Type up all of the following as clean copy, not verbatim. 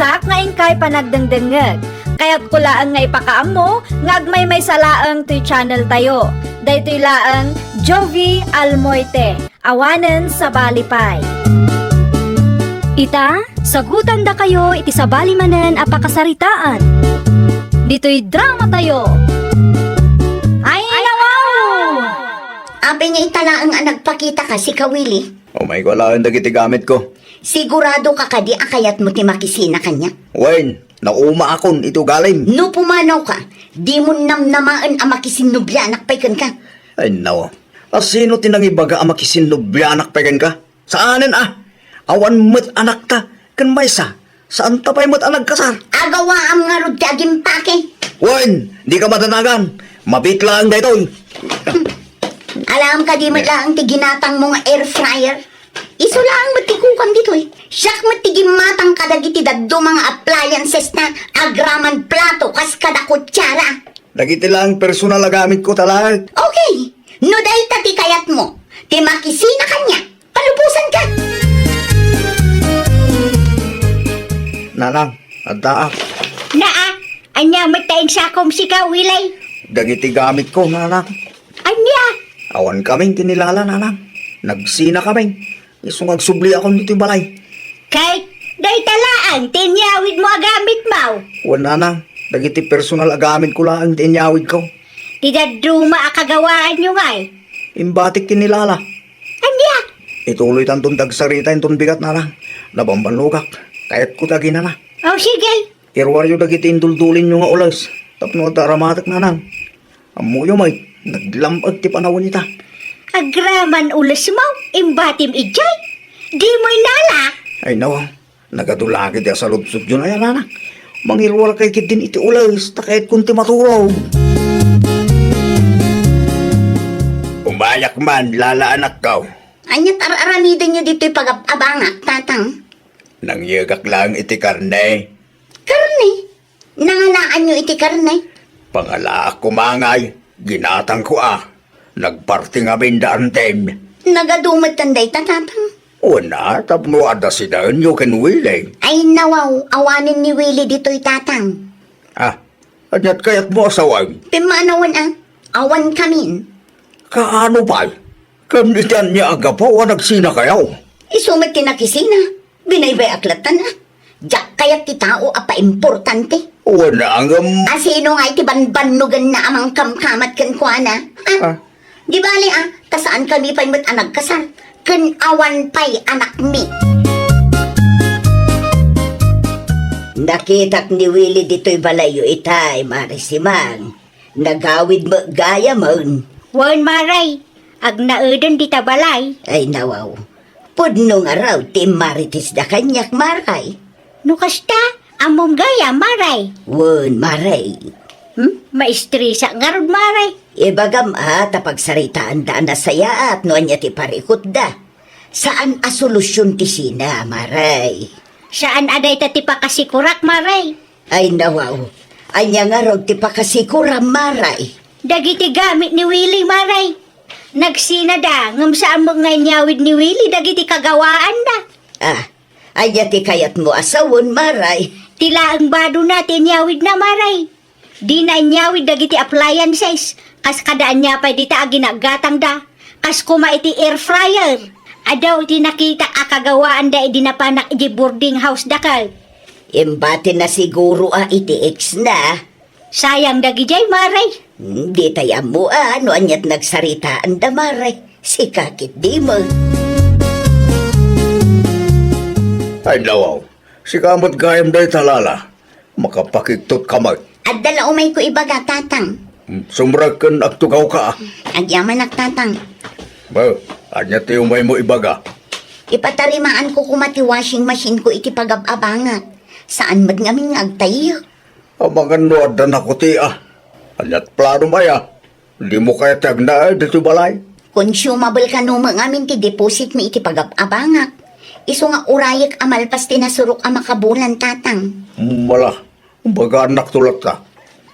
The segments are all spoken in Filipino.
Ragsak nga ingkay panagdengdengeg. Kaya't kulaan nga ipakaam mo, nga agmay may salaang to'y channel tayo. Daytoy laang Jovi Almoite, awanen sa balipay. Ita, sagutan da kayo iti sabali manen apakasaritaan. Dito'y drama tayo. Ay, nawaw! Abi nga italaang nagpakita ka si Kawili. Oh my God, wala ang dagiti gamit ko. Sigurado ka kadi akayat mo ti makisina kanya. Wayne, nauma akon ito galing. No pumanaw ka, di mo namnamaan ang makisinubya anak paikan ka. Ay nawa, sino tinangibaga ang makisinubyanak pegan ka? Saanin Awan mo't anak ta, kan maysa. Saan tapay mo't anak kasar? Agawa ang nga rod ti agimpake. Wayne, di ka matanagan. Mabitla ang daytoy. Alam ka di mo lang ti ginatang mo nga air fryer. Iso lang matikukan dito eh. Siyak matigimatang kadagiti daddo mga appliances na agraman plato kas kada kutsara. Dagiti lang personal na gamit ko talag. Okay, no dahil tati kayat mo, ti makisina kanya, palubusan ka. Nanang, adda Naa, anya matain sakom si Kawilay. Dagiti gamit ko, nanang. Anya, Awan kaming tinilala, nanang. Nagsina kaming. Isong agsubli akong dito yung balay. kay dahi talaan, tinyawid mo agamit mau. Wan, nanang. Dagiti personal na gamit ko lang ang tinyawid ko. Tidadruma akagawaan nyo nga eh. Imbatik tinilala. Anya, Ituloy tantong dagsarita itong bigat, nanang. Nabambanlugak. Kahit ko tagi na. oh sige. Irwaryo dagiti induldulin nyo nga ulas. Tapno at aramatak, nanang. Amuyo may. Naglampag ti panahon nita. Agraman ulas mo, imbatim ijay. Di mo'y nala. Ay nawa, nagadulagid ya sa lubsub yun ay nanang. Mangirwal kay kitin iti ulas, takait kunti maturaw. Umayak man, lala anak ka. Anya aramidin nyo dito'y pag-abangak, tatang. Nangyagak lang iti karne. Karne. Nangalaan nyo iti karne. Pangala ako mangay, ginatang ko Nagparting amin daan tem. Nagadumad tanday tatang. Una, tapno ada sidaan nyo kenwiling. Ay nawaw, awanin ni Willie dito'y tatang. Anyat kayat mo asawan. Pimanawan awan kamin. Kaano ba? Kamitian niya agapaw nagsina kayaw. Isumat tinakisina. Binaybay aklatan Diyak kayat ti tao apa importante. Una ang Asino nga iti banbanugan na amang kamkamat kan kuana. Di bali kasaan kami pa'y mat anag kasar. Kan awan pa'y anak mi. Nakitak ni Willie dito'y balayo itay, Marisiman. Nagawid mo gaya mon. Wan maray, ag naudon di balay. Ay nawaw, pudno nga raw ti maritis da kanyak maray. Nukasta, amom gaya maray. Wan maray. Maistrisa nga rod maray. Ibagam tapagsaritaan da na saya at noan niya ti parikot da. Saan solusyon ti sina, maray? Saan aday ta ti pakasikurak, maray? Ay nawaw, anya nga raw ti pakasikuram, maray. Dagiti gamit ni Willie, maray. Nagsina da, ngam saan mo nga nyawid ni Willie, dagiti kagawaan da. Anya ti kayat mo asawon, maray. Tila ang bado natin nyawid na, maray. Di na nyawid dagiti appliances. Kas kadaan niya pa dita ginagatang da. Kas kuma iti air fryer. Adaw iti nakita akagawaan da iti napanak iti boarding house dakal. Imbati na siguro iti ex na. Sayang dagi jay maray. Di tayo mo no anyat nagsaritaan da maray. Si kakit di mo. Ay nawaw, si kamot gayam day talala. Makapakiktot kamay. At dala umay ko ibaga tatang. Sumrag kan agtugaw ka. Agyaman nagtatang. Ba, anya ti umay mo ibaga. Ipatarimaan ko kumati washing machine ko iti pag-abangat. Saan mad ngamin agtayo? Amangan no adan ako ti Anyat plano maya. Di mo kaya tag na dito balay. Consumable ka no ngamin ti deposit mi iti pag-abangat. Iso nga urayak amalpas tinasurok ang makabulan tatang. Mala, baga anak tulad ka.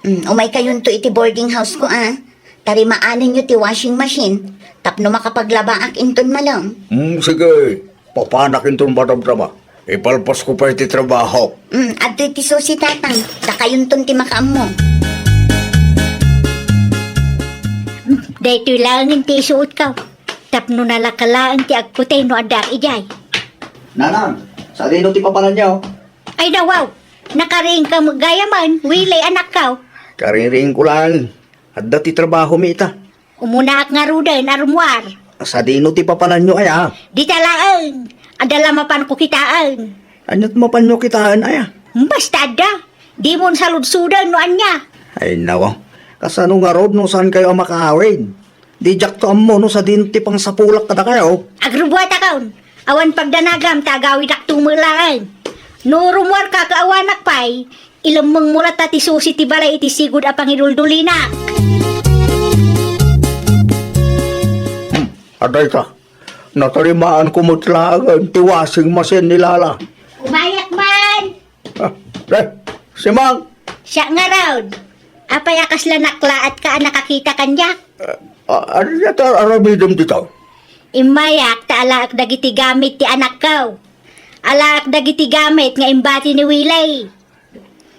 Umay kayon to iti boarding house ko Tarimaanan nyo ti washing machine. Tapno makapaglabaak inton malang. Sige, papanakin itong madamdama. Ipalpas ko pa iti trabaho. At ti susi tatang, takayunton ti makaam mo. Dahito lang ti isuot ka. Tapno nalakalaan ti agputay no adak ijay. Nanang, sa dino ti papalan niyo. Ay dawaw, nakariing ka magayaman, wilay anak ka. Kariring ko lang. Adda ti trabaho mi ita. Umunaak nga rudan, arumwar. Sa dino ti papalan niyo ay Di talaan, adala mapan ko kitaan. Anyat mapan niyo kitaan ay Basta da, di mo saludsudan no anya. Ay nawa, kasano nga rod no saan kayo makahawin? Di jak to ammo no sa dinti pang sapulak kada kayo. Agrubuata kaon, awan pagdanagam tagawid ak tumulaan. No rumwar ka kaawanak pay, ilamang mulat ti susi ti balay iti sigud apang iduldulinak. Aday ka, natarimaan ko mutlagan tiwasing masin nilala. Umayak man! Si Mang! Siya nga raw. Apay akas lanakla at ka nakakita kanya. Ano niya ta aramidom dito? Imayak ta alaak dagiti gamit ti anak kaw. Alaak dagiti gamit nga imbati ni Wilay.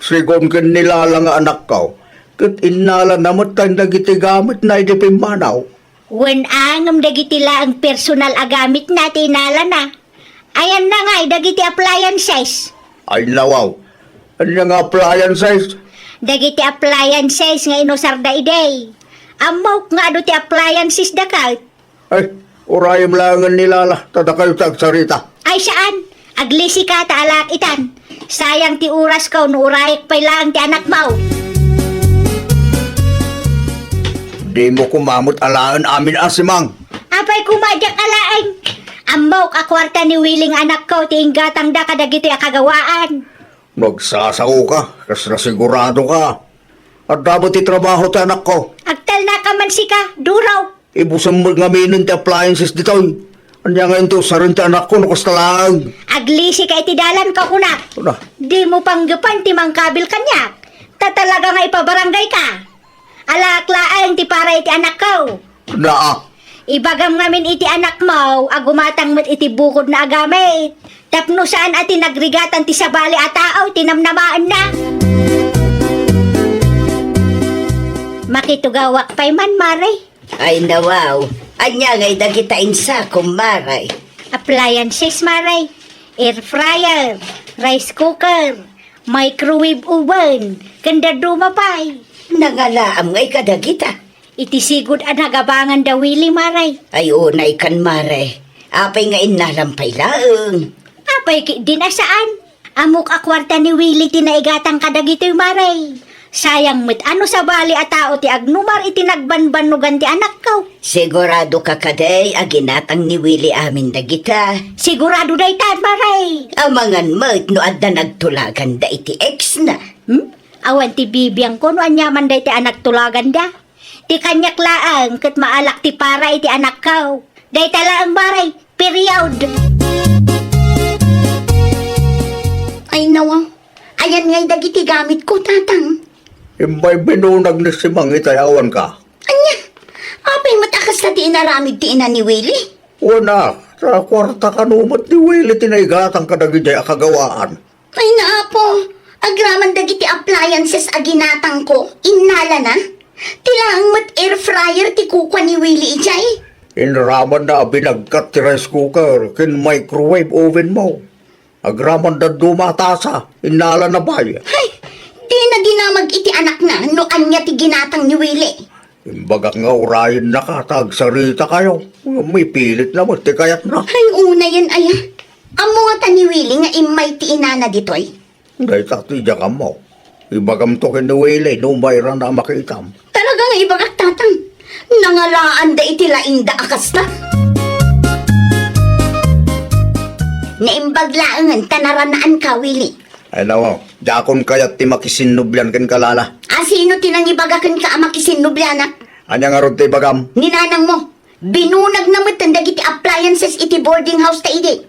Sigon kin nilala nga anak ko, kat inala namot tayong dagiti gamit na idipimanaw. Wen angam dagiti la ang personal a gamit na tinala na. Ayan na nga dagiti appliances. Ay nawaw, ano nga appliances? Dagiti appliances nga inosar da iday. Amok nga ado ti appliances da ka. Ay, urayim lang ang nilala, tada kayo tagsarita. Ay saan? Aglisi ka ta alak itan. Sayang ti oras ka no urayek pay lang ti anak mo. Di mo kumamot alaan amin asimang. Apay kumadyak alaang. Amok a kwarta ni Willing anak ko ti inggatang da kadagiti akagawaan. Nagsasaw ka, kas nasigurado ka. At dapat itrabaho ta anak ko. Agtal na ka man sika, duraw. Ibusang mo ngaminin ti appliances dito. Anya ngayon to, sarin ti anak ko, nakas talang. Aglisi ka itidalan ka kuna. Ano? Di mo panggapan ti mangkabil kanyak. Tatalaga nga ipabarangay ka. Alaklaan ti para iti anak ko. Na, Ibagam ngamin iti anak mo, agumatang met iti bukod na agamit. Tapno saan ati nagrigatan ti sabali at tao, tinamnamaan na. Makitugawak pa'y man, Mare. Ay nawaw, anya ngay dagita insa kumaray. Appliances, Mare. Air fryer, rice cooker, microwave oven, kanda dumapay. Nangalaam ngay kadagita. Iti sigud ang nagabangan daw Willie, Mare. Ay unay kan mare. Apay nga inalampay laeng. Apay din asaan? Amok akwarta ni Willie tinaigatang kadagitoy, Mare. Sayang met ano sa bali at tao ti agnumar iti nagbanbanugan ti anak ko. Sigurado ka kaday aginatang ni Willie amin dagita. Sigurado day tan, Mare. Amangan mo't no adda nagtulagan da iti ex na. Awan ti bibiyang ko no anyaman day ti anak tulagan da. Ti kanyak laang kat maalak ti para iti anak ko. Day talaang, Mare. Period. Ay nawaw, ayan ngay dagiti gamit ko tatang. imbay binunag na si Mang itayawan ka. Anya, apay matakas na ti inaramid ti ina ni Willie. Una, sa kwarta kanumot ni Willie tinaigatang kadagijay akagawaan. Ay naapo, agraman dagiti appliances aginatang ko, inala na. Tilaang mat air fryer ti kukwa ni Willie ijay. Inraman na binagkat ti rice cooker, kin microwave oven mo. Agraman na dumatasa, inala na bay. Ay, di na dinamag iti anak na, no anya ti ginatang ni Willie. Imbaga nga urayin na katag sarita kayo. May pilit na mo, ti kayat na. Ay una yan aya. Amo nga ta ni Willie nga imay ti inana ditoy. Dahil tatidya ka mo. Ibagam to kin ni Willie, no mayroon na makitam. Talaga nga ibagak tatang. Nangalaan da iti laing da akas na. Naimbaglaangan tanaranaan ka, Willie. Ay nawa, dakon kayat ti makisinubyan kin kalala. Sino tinangibagakan ka amakisin nublana? Anya nga ron ti bagam? Ninanang mo, binunag na matanda iti appliances iti boarding house ta iti.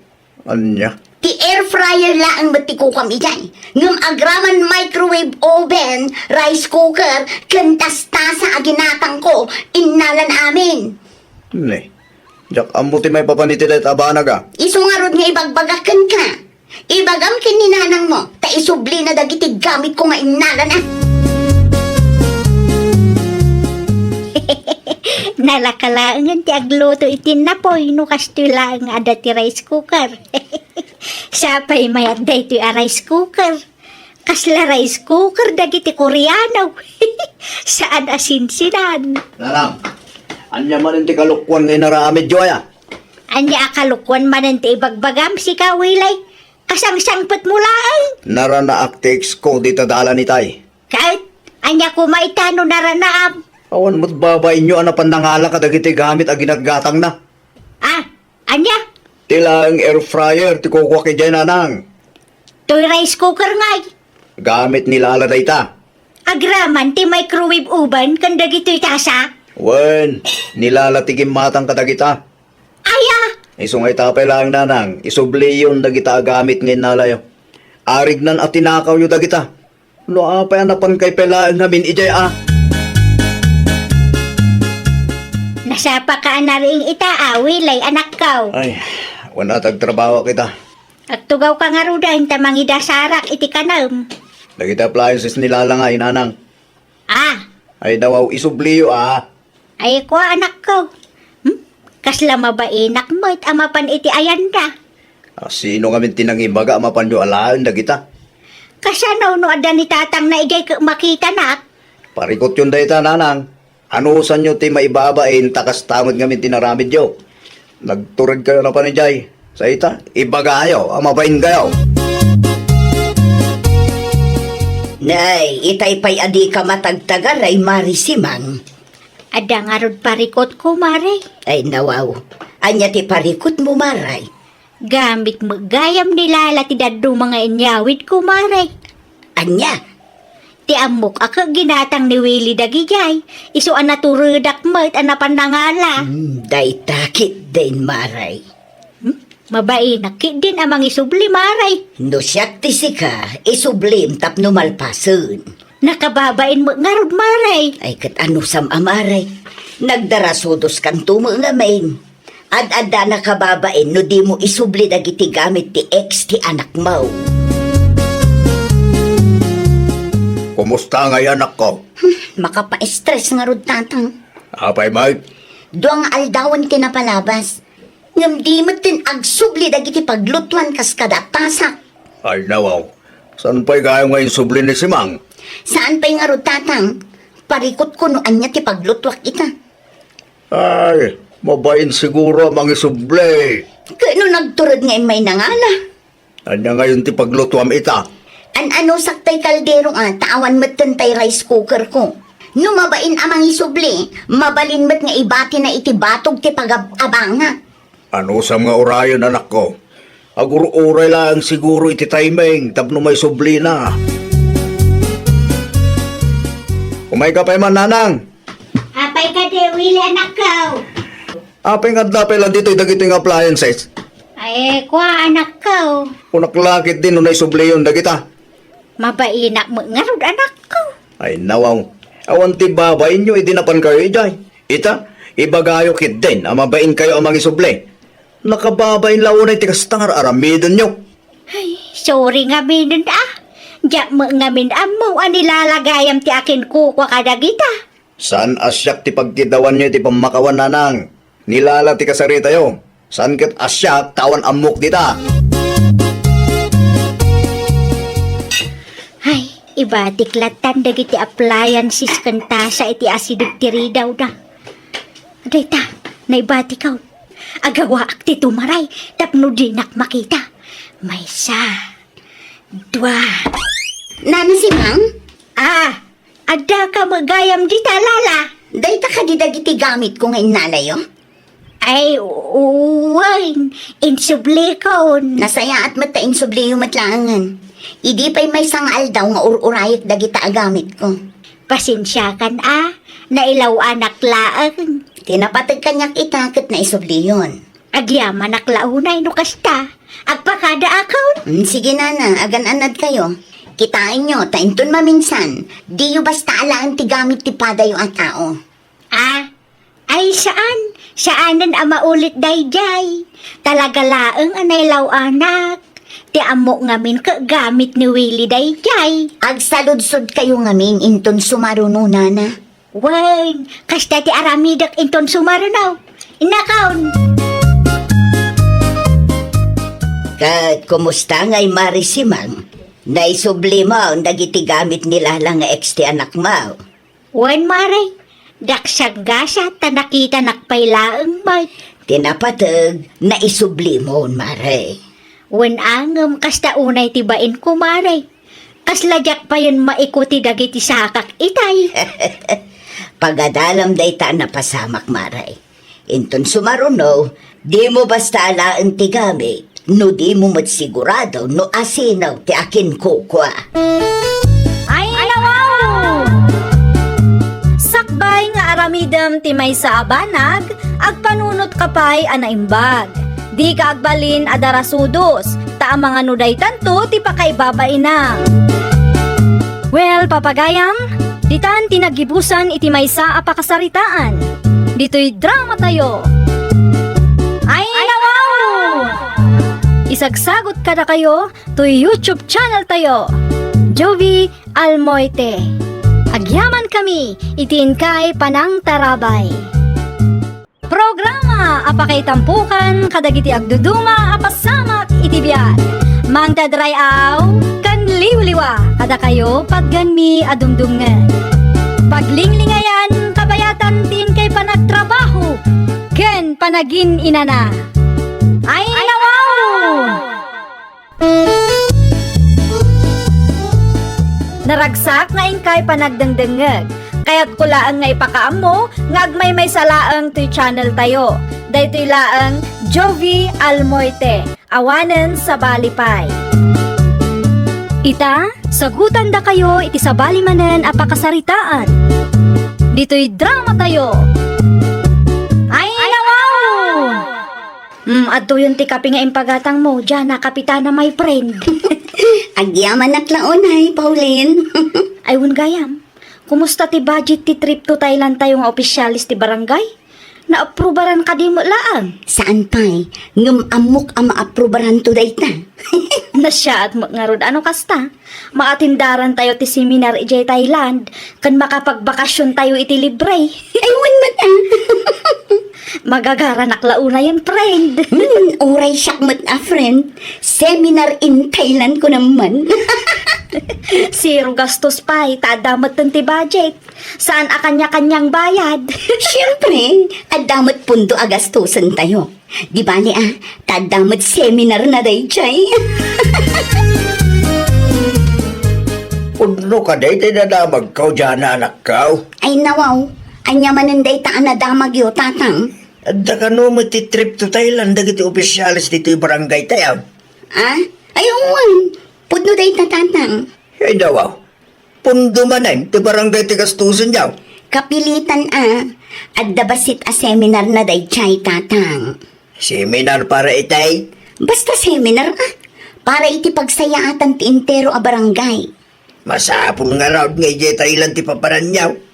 Anya? Ti air fryer laang batikukam ijay. Ngam agraman microwave oven, rice cooker, kantastasa aginatang ko, inalan amin. Ne. Jak amuti may papaniti dahit abanaga. Iso nga rod nga ibagbagakan ka. Ibagam kininanang mo, ta isubli na dagiti gamit ko nga inala na. Nalakalaangan ti agluto iti napoy no kastila ang ada ti rice cooker. Sapay mayat day ti a rice cooker. Kasla rice cooker dagiti Koreano. Saan asinsinan? Nanang, anya man ti kalukwan ngay naraamid joya. Anya akalukwan manan ti ibagbagam si kawilay. Kasangsangpet mo lang. Narana aktex ko di tadala ni tay. Kahit anya kumaitano naranaam. Awan mo't babain nyo ana pandangala kadagiti gamit a ginatgatang na. Ah, anya? Tila ang air fryer ti kukuha kay dyan nanang. Toy rice cooker ngay. Gamit nila ala dayta. Agraman ti microwave uban kan dagitoy tasa. Wen, nilalatigim matang kadagita. Aya! Isungay tapay lang nanang, isubli yun dagita gamit ngayon nalayo. Arig nan at tinakaw yu dagita. No apay anapan kay pelaan namin ijay ah. Nasapa ka na rin awilay anak kaw. Ay, wala tagtrabaho kita. At tugaw ka nga rudahin tamang idasarak iti kanam. Dagita appliances nilalangay nanang. Ah, Ay dawaw isubli yu ah. ay ko anak kaw. Kasla mabainak mo it amapan iti ayanda. Sino kami tinangibaga amapan yu alaan dagita. Kasanaw no ada ni tatang na igay makita nak. Parikot yun dayta nanang. Ano usan nyo ti maibabain takas tamad ngamin tinaramid yo. Nagturad kayo na panijay. Sa ita, ibagayo, amabain kayo. Nay, itay pa'y adi ka matagtagal ay marisimang. Ada nga rod parikot ko mare. Ay nawaw, anya ti parikot mo maray. Gamit mo gayam nilala ti daddo mga inyawid ko mare. Anya, Ti amok ako ginatang ni Willie dagijay. Isu anaturudak mo it anapan nangala. day takit din maray. Mabay nakit din amang isubli maray. No siyak ti sika, isublim tapno malpasun. Nakababain mo nga rod maray. Ay kat ano sam amaray, nagdarasudos kan tumo nga main. Ad-ada nakababain no di mo isubli dagiti gamit ti ex ti anak mo. Kumusta nga anak ko? Makapa-stress nga rod tatang. Apay Mike? Duang aldawan kinapalabas. Ngam di mo tin agsubli dagiti paglutuan kas kadatasak. Ay nawaw, saan pa'y kayo ngayon subli ni Simang? Saan pa'y nga rod tatang? Parikot ko no anya ti paglutwak ita. Ay, mabain siguro mga subli. Kano nagturod ngayon may nangala? Anya ngayon ti paglutuam ita. Ano saktay kaldero tawan mo't tay rice cooker ko. No mabain amang isubli, mabalin mo't nga ibati na iti batog ti pag-abanga. Ano sa mga orayon anak ko? Aguro-uray lang siguro iti timing, tapno may subli na. Umay ka pa man nanang. Apay ka de Willie anak kaw. Apay nga dapay lang dito dagiting appliances. Ay kwa anak kaw. Kunaklakit din nung naisubli yun dagita. Mabainak mo nga rod anak ko. Ay nawaw, awan ti babain nyo idinapan kayo ijay. Ita, ibagayo kit din, amabain kayo amang isubli. Nakababain launay ti kastangar aramidon nyo. Ay, sorry nga minun Diyak mo nga minam mo anilalagayam ti akin kukwa kadagita. San asyak ti pagtidawan nyo ti pamakawan nanang. Nilala ti kasarita yo. San ket asyak tawan amok dita. Ay, iba tiklatan dagiti appliances kanta sa iti asidig tiri daw da. Dayta, naibati kaw. Agawa ak ti tumaray, tapno dinak makita. May sa, dua. Nana si Mang? Ada ka magayam di talala. Dayta ka di dagiti gamit ko ngayon nalayo? Ay, uwain, insubli ko. Nasaya at matain subliyo matlangan. Idi pa'y may sangal daw nga ururayot dagita agamit ko. Pasensya kan nailaw anak laang. Tinapatag kanyak itakot na isubliyon. Agyaman naklaunay no kasta. Agpakada account. Sige nana, agan-anad kayo. Kitain nyo, tainton maminsan. Di yu basta alaan ti gamit ti padayo ang tao. Ay saan? Saanan maulit dayjay? Talaga laang anaylaw anak. Ti amo ngamin kagamit ni Willie dayjay. Ag saludsod kayo ngamin inton sumarununa na. Wen, kasta ti aramidak inton sumarunaw. Inakaon. Kat kumusta nga'y marisimang? Naisubli mo ang dagiti gamit nila lang nga ex ti anak mo. Wen maray, daksag gasa ta nakita nakpailaang bay. Tinapatag na isubli mo, mare. Wen angam kasta unay tibain ko maray. Kasladyak pa yun maikuti dagiti sakak itay. Pagadalam day ta na pasamak, mare. Inton sumaruno, di mo basta alaan ti gamit. No di mo matsigurado no asinaw ti akin kukwa. Ay, wow! Sakbay nga aramidem ti may sa abanag, agpanunot kapay anaimbag. Di ka agbalin adarasudos, ta ang mga nuday tanto ti pakaibabay na. Well, papagayam, ditan tinagibusan iti may sa apakasaritaan. Dito'y drama tayo. Ay, wow! Isagsagot kada kayo to YouTube channel tayo. Jovi Almoite. Agyaman kami, itin kay Panang Tarabay. Programa apakay tampukan kadagiti agduduma apasamak itibiyat. Mang tadrayaw kan liwliwa kada kayo pagganmi adumdungan. Paglinglingayan kabayatan tin kay panagtrabaho ken panagin inana. Ay, wow! Naragsak nga inkay panagdengdengeg. Kaya't kulaan nga ipakaam mo, nga agmay may salaang to'y channel tayo. Dahito'y laang Jovi Almoite, awanen sa balipay. Ita, sagutan da kayo iti sa balimanen apakasaritaan. Dito'y drama tayo. Ay, wow! Adto yun ti kapi nga impagatang mo, dyan na kapitana my friend. Agyaman at launay, Pauline. Ayun gayam, kumusta ti budget ti trip to Thailand tayo nga opisyalis ti barangay? Naaprubaran ka di mo laang. Saan pa'y? Ngam amok ang maaprubaran to dayta. Nasya at magngarod ano kasta. Maatindaran tayo ti seminar ijay Thailand, kan makapagbakasyon tayo iti libre. Aywan man Magagara naklauna yan, friend. Uray siyak mat friend. Seminar in Thailand ko naman. Zero gastos pa, tadamat ti budget. Saan a kanya-kanyang bayad? Siyempre, adamat pundo agastusan tayo. Di bali tadamat seminar na day, Chay. Puno ka day, tinadamag ka dyan na anak ka. Ay nawaw, anyamanan day taan na damag yo, tatang. Adda ka no matitrip to Thailand, dagiti opisyalis dito yung barangay tayo. Ayun, pudno day tatang. Ay daw, pundo manan, ti barangay ti gastusan niyaw. Kapilitan at dabasit a seminar na day, Chay, tatang. Seminar para itay. Basta seminar para iti pagsayaatan ti intero a barangay. Masapon nga raw nga ijay Thailand ti paparan niyaw.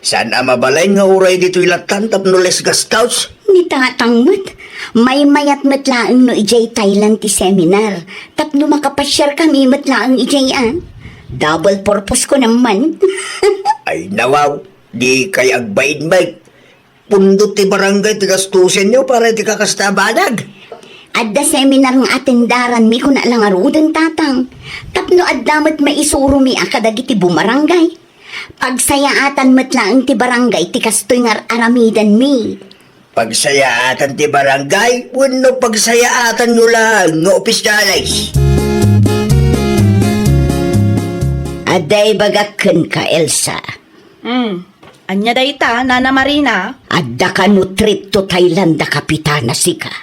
Saan mabalay nga uray dito ilatan tapno les gastaws? Ni tatang mat, may mayat matlaang no ijay Thailand ti seminar. Tapno makapasyar kami matlaang ijay Double purpose ko naman. Ay nawaw, di kay agbaid-baid. Pundot ti barangay ti gastusin niyo para ti kakastabanag. Adda seminar ng atendaran mi ko na lang arudan tatang. Tapno addamat maisuro mi akadagiti bumarangay. Pagsayaatan matlaang ti barangay ti kastoy nga aramidan mi. Pagsayaatan ti barangay, wano pagsayaatan nyo lang nga opisyalis. Aday bagakken ka, Elsa. Anya dayta, Nana Marina? Adda ka no trip to Thailand da kapitana sika.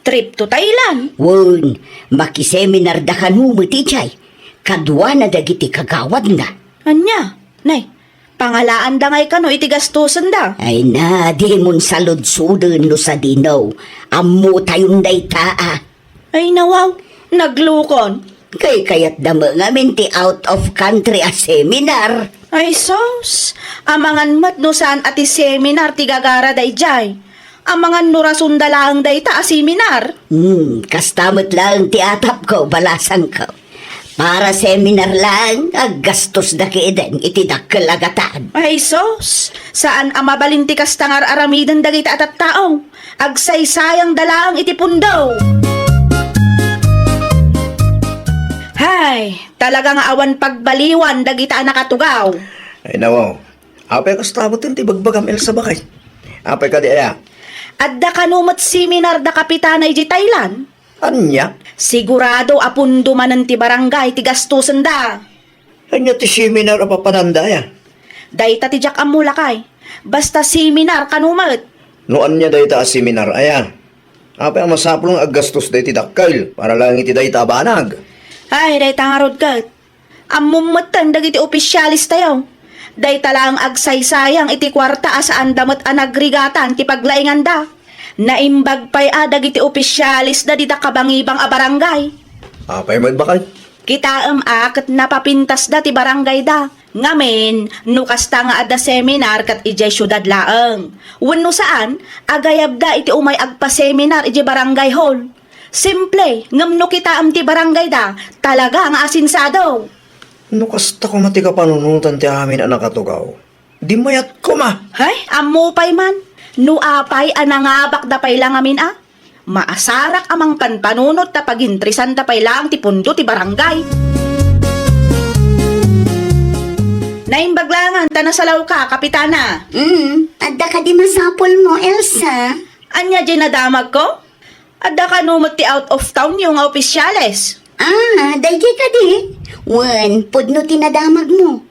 Trip to Thailand? Won, makiseminar da ka no matijay. Kadwa na dagiti kagawad na. Anya? Nay, pangalaan da ngay ka no iti gastusan da. Ay na, di mon salud-sudin no sa dinaw. Ammo tayong dayta Ay nawaw, naglukon. Kay kayat dama ngamin ti out of country a seminar. Ay sos, amangan mat no saan ati seminar ti gagara dayjay. Ang mga nurasundalaang dayta a seminar. Kastamot lang ti atap ko, balasan ko. Para seminar lang, gastos na kiiden, itidakkel agatan. Ay sos, saan ang mabalinti kastangar aramidan dagita at taong? Agsaysayang dalaang itipundo. Hay, talagang awan pagbaliwan dagita nakatugaw. Ay nawaw, apay kastamot ti bagbagam Elsa bakay. Apay ka di aya. Adda kanumat seminar da kapitana iti Thailand. Anya? Sigurado apundo manan ti barangay ti gastusan da. Anya ti seminar apa pananda ya? Dayta ti jak amula kay. Basta seminar kanumat. Noan niya dayta a seminar aya. Apay ang masapul ng aggastos dayti dakkel para lang iti dayta banag. Ay, dayta nga rod kat. Amumatan dagiti opisyalis tayo. Dayta lang agsaysayang iti kwarta asaan damot anagrigatan ti paglaingan da. Naimbag pa'y dagiti opisyalis da di da kabangibang a barangay. Apay magbakay. Kita kat napapintas da ti barangay da. Ngamen, nukasta nga ada seminar kat ijay syudad laeng. Wenno saan, agayab da iti umay agpa-seminar iti barangay hall. Simple, ngamno kita ti barangay da, talaga nga asinsado. No kasta ko mati ka panunutan ti amin ang nakatugaw. Di mayat ko ma. Hay, ammo pa'y man. Nuapay anangabak da pa'y lang amin Maasarak amang panpanunot ta pagintrisan ta pa'y lang ti pundo ti barangay. Naimbaglangan, tanasalaw ka, kapitana. Adda ka di masapol mo, Elsa. Anya di nadamag ko? Adda ka numot ti out of town yung opisyales. Dayjay ka di. Wen, pudno tinadamag mo.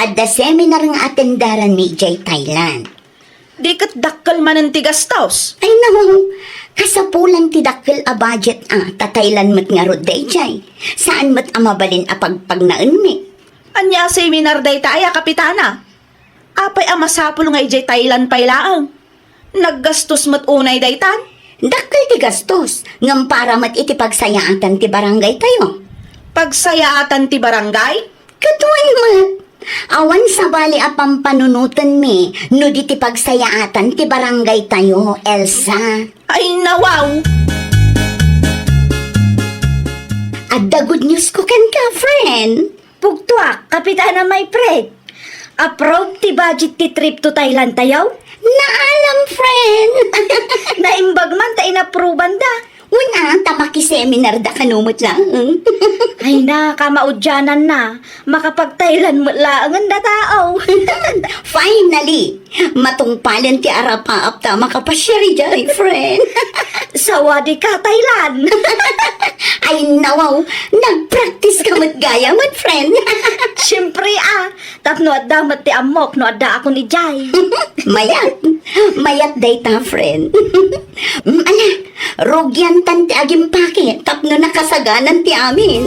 Adda seminar nga atendaran mi jay Thailand. Di kat dakkel manan ti gastos. Ay naman, kasapulan ti dakkel a budget tataylan mat nga rod dayjay. Saan mat amabalin a pagpagnaan mi? Anya seminar day taya, kapitana. Apay amasapul nga ijay Thailand pay laang. Naggastos mat unay daytan. Dakkel ti gastos, ngam para mat iti pagsayaatan ti barangay tayo. Pagsayaatan ti barangay. Katuan mat, awan sa bali a pampanunutan mi, no di ti pagsayaatan ti barangay tayo, Elsa. Ay nawaw. Adda good news ko kan ka, friend. Pugtuak, kapitana my friend. Approve ti budget ti trip to Thailand tayo? Naalam, friend. Naimbag man ta inapruban da. Una, tamaki-seminar da kanumot lang. Ay na, kamaudyanan na. Makapag-Thailand mo laangan da tao. Finally, matungpalan ti arapaap ta makapasyari jay, friend. Sawadi ka, Thailand. Ay nawaw, nag-practice ka mat gaya mat, friend. Siyempre tapno adda mat ti amok, no adda ako ni Jai. Mayat day ta, friend. Ala, rogyan tan ti agim pake, tapno nakasaganan ti amin.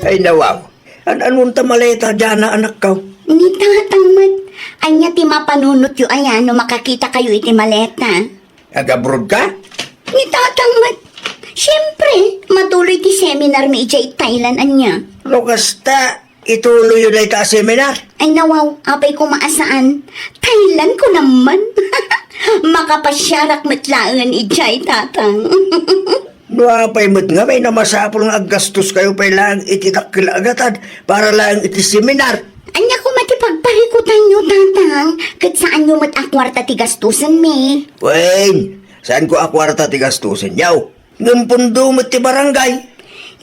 Ay nawaw. Anong tamaleta dyan na anak ka? Ni tatamad, anya ti mapanunot yu ayan no makakita kayo iti maleta. Agabrod ka? Ni tatamad, siyempre, matuloy ti seminar mi ijay Thailand anya. Lokasta, ituloy yun ay ta seminar. Ay nawaw, apay ko maasaan. Thailand ko naman. Makapasyarak matlaangan ijay tatang. Nuapay mo't nga may namasapol nga aggastos kayo pa lang itidakil agatan para lang iti seminar. Anya ko matipagparikutan nyo, tatang. Kat saan nyo matakwarta ti gastusan mi? Wayne, saan ko akwarta ti gastusin yaw? Ngumpundo mo't ti barangay.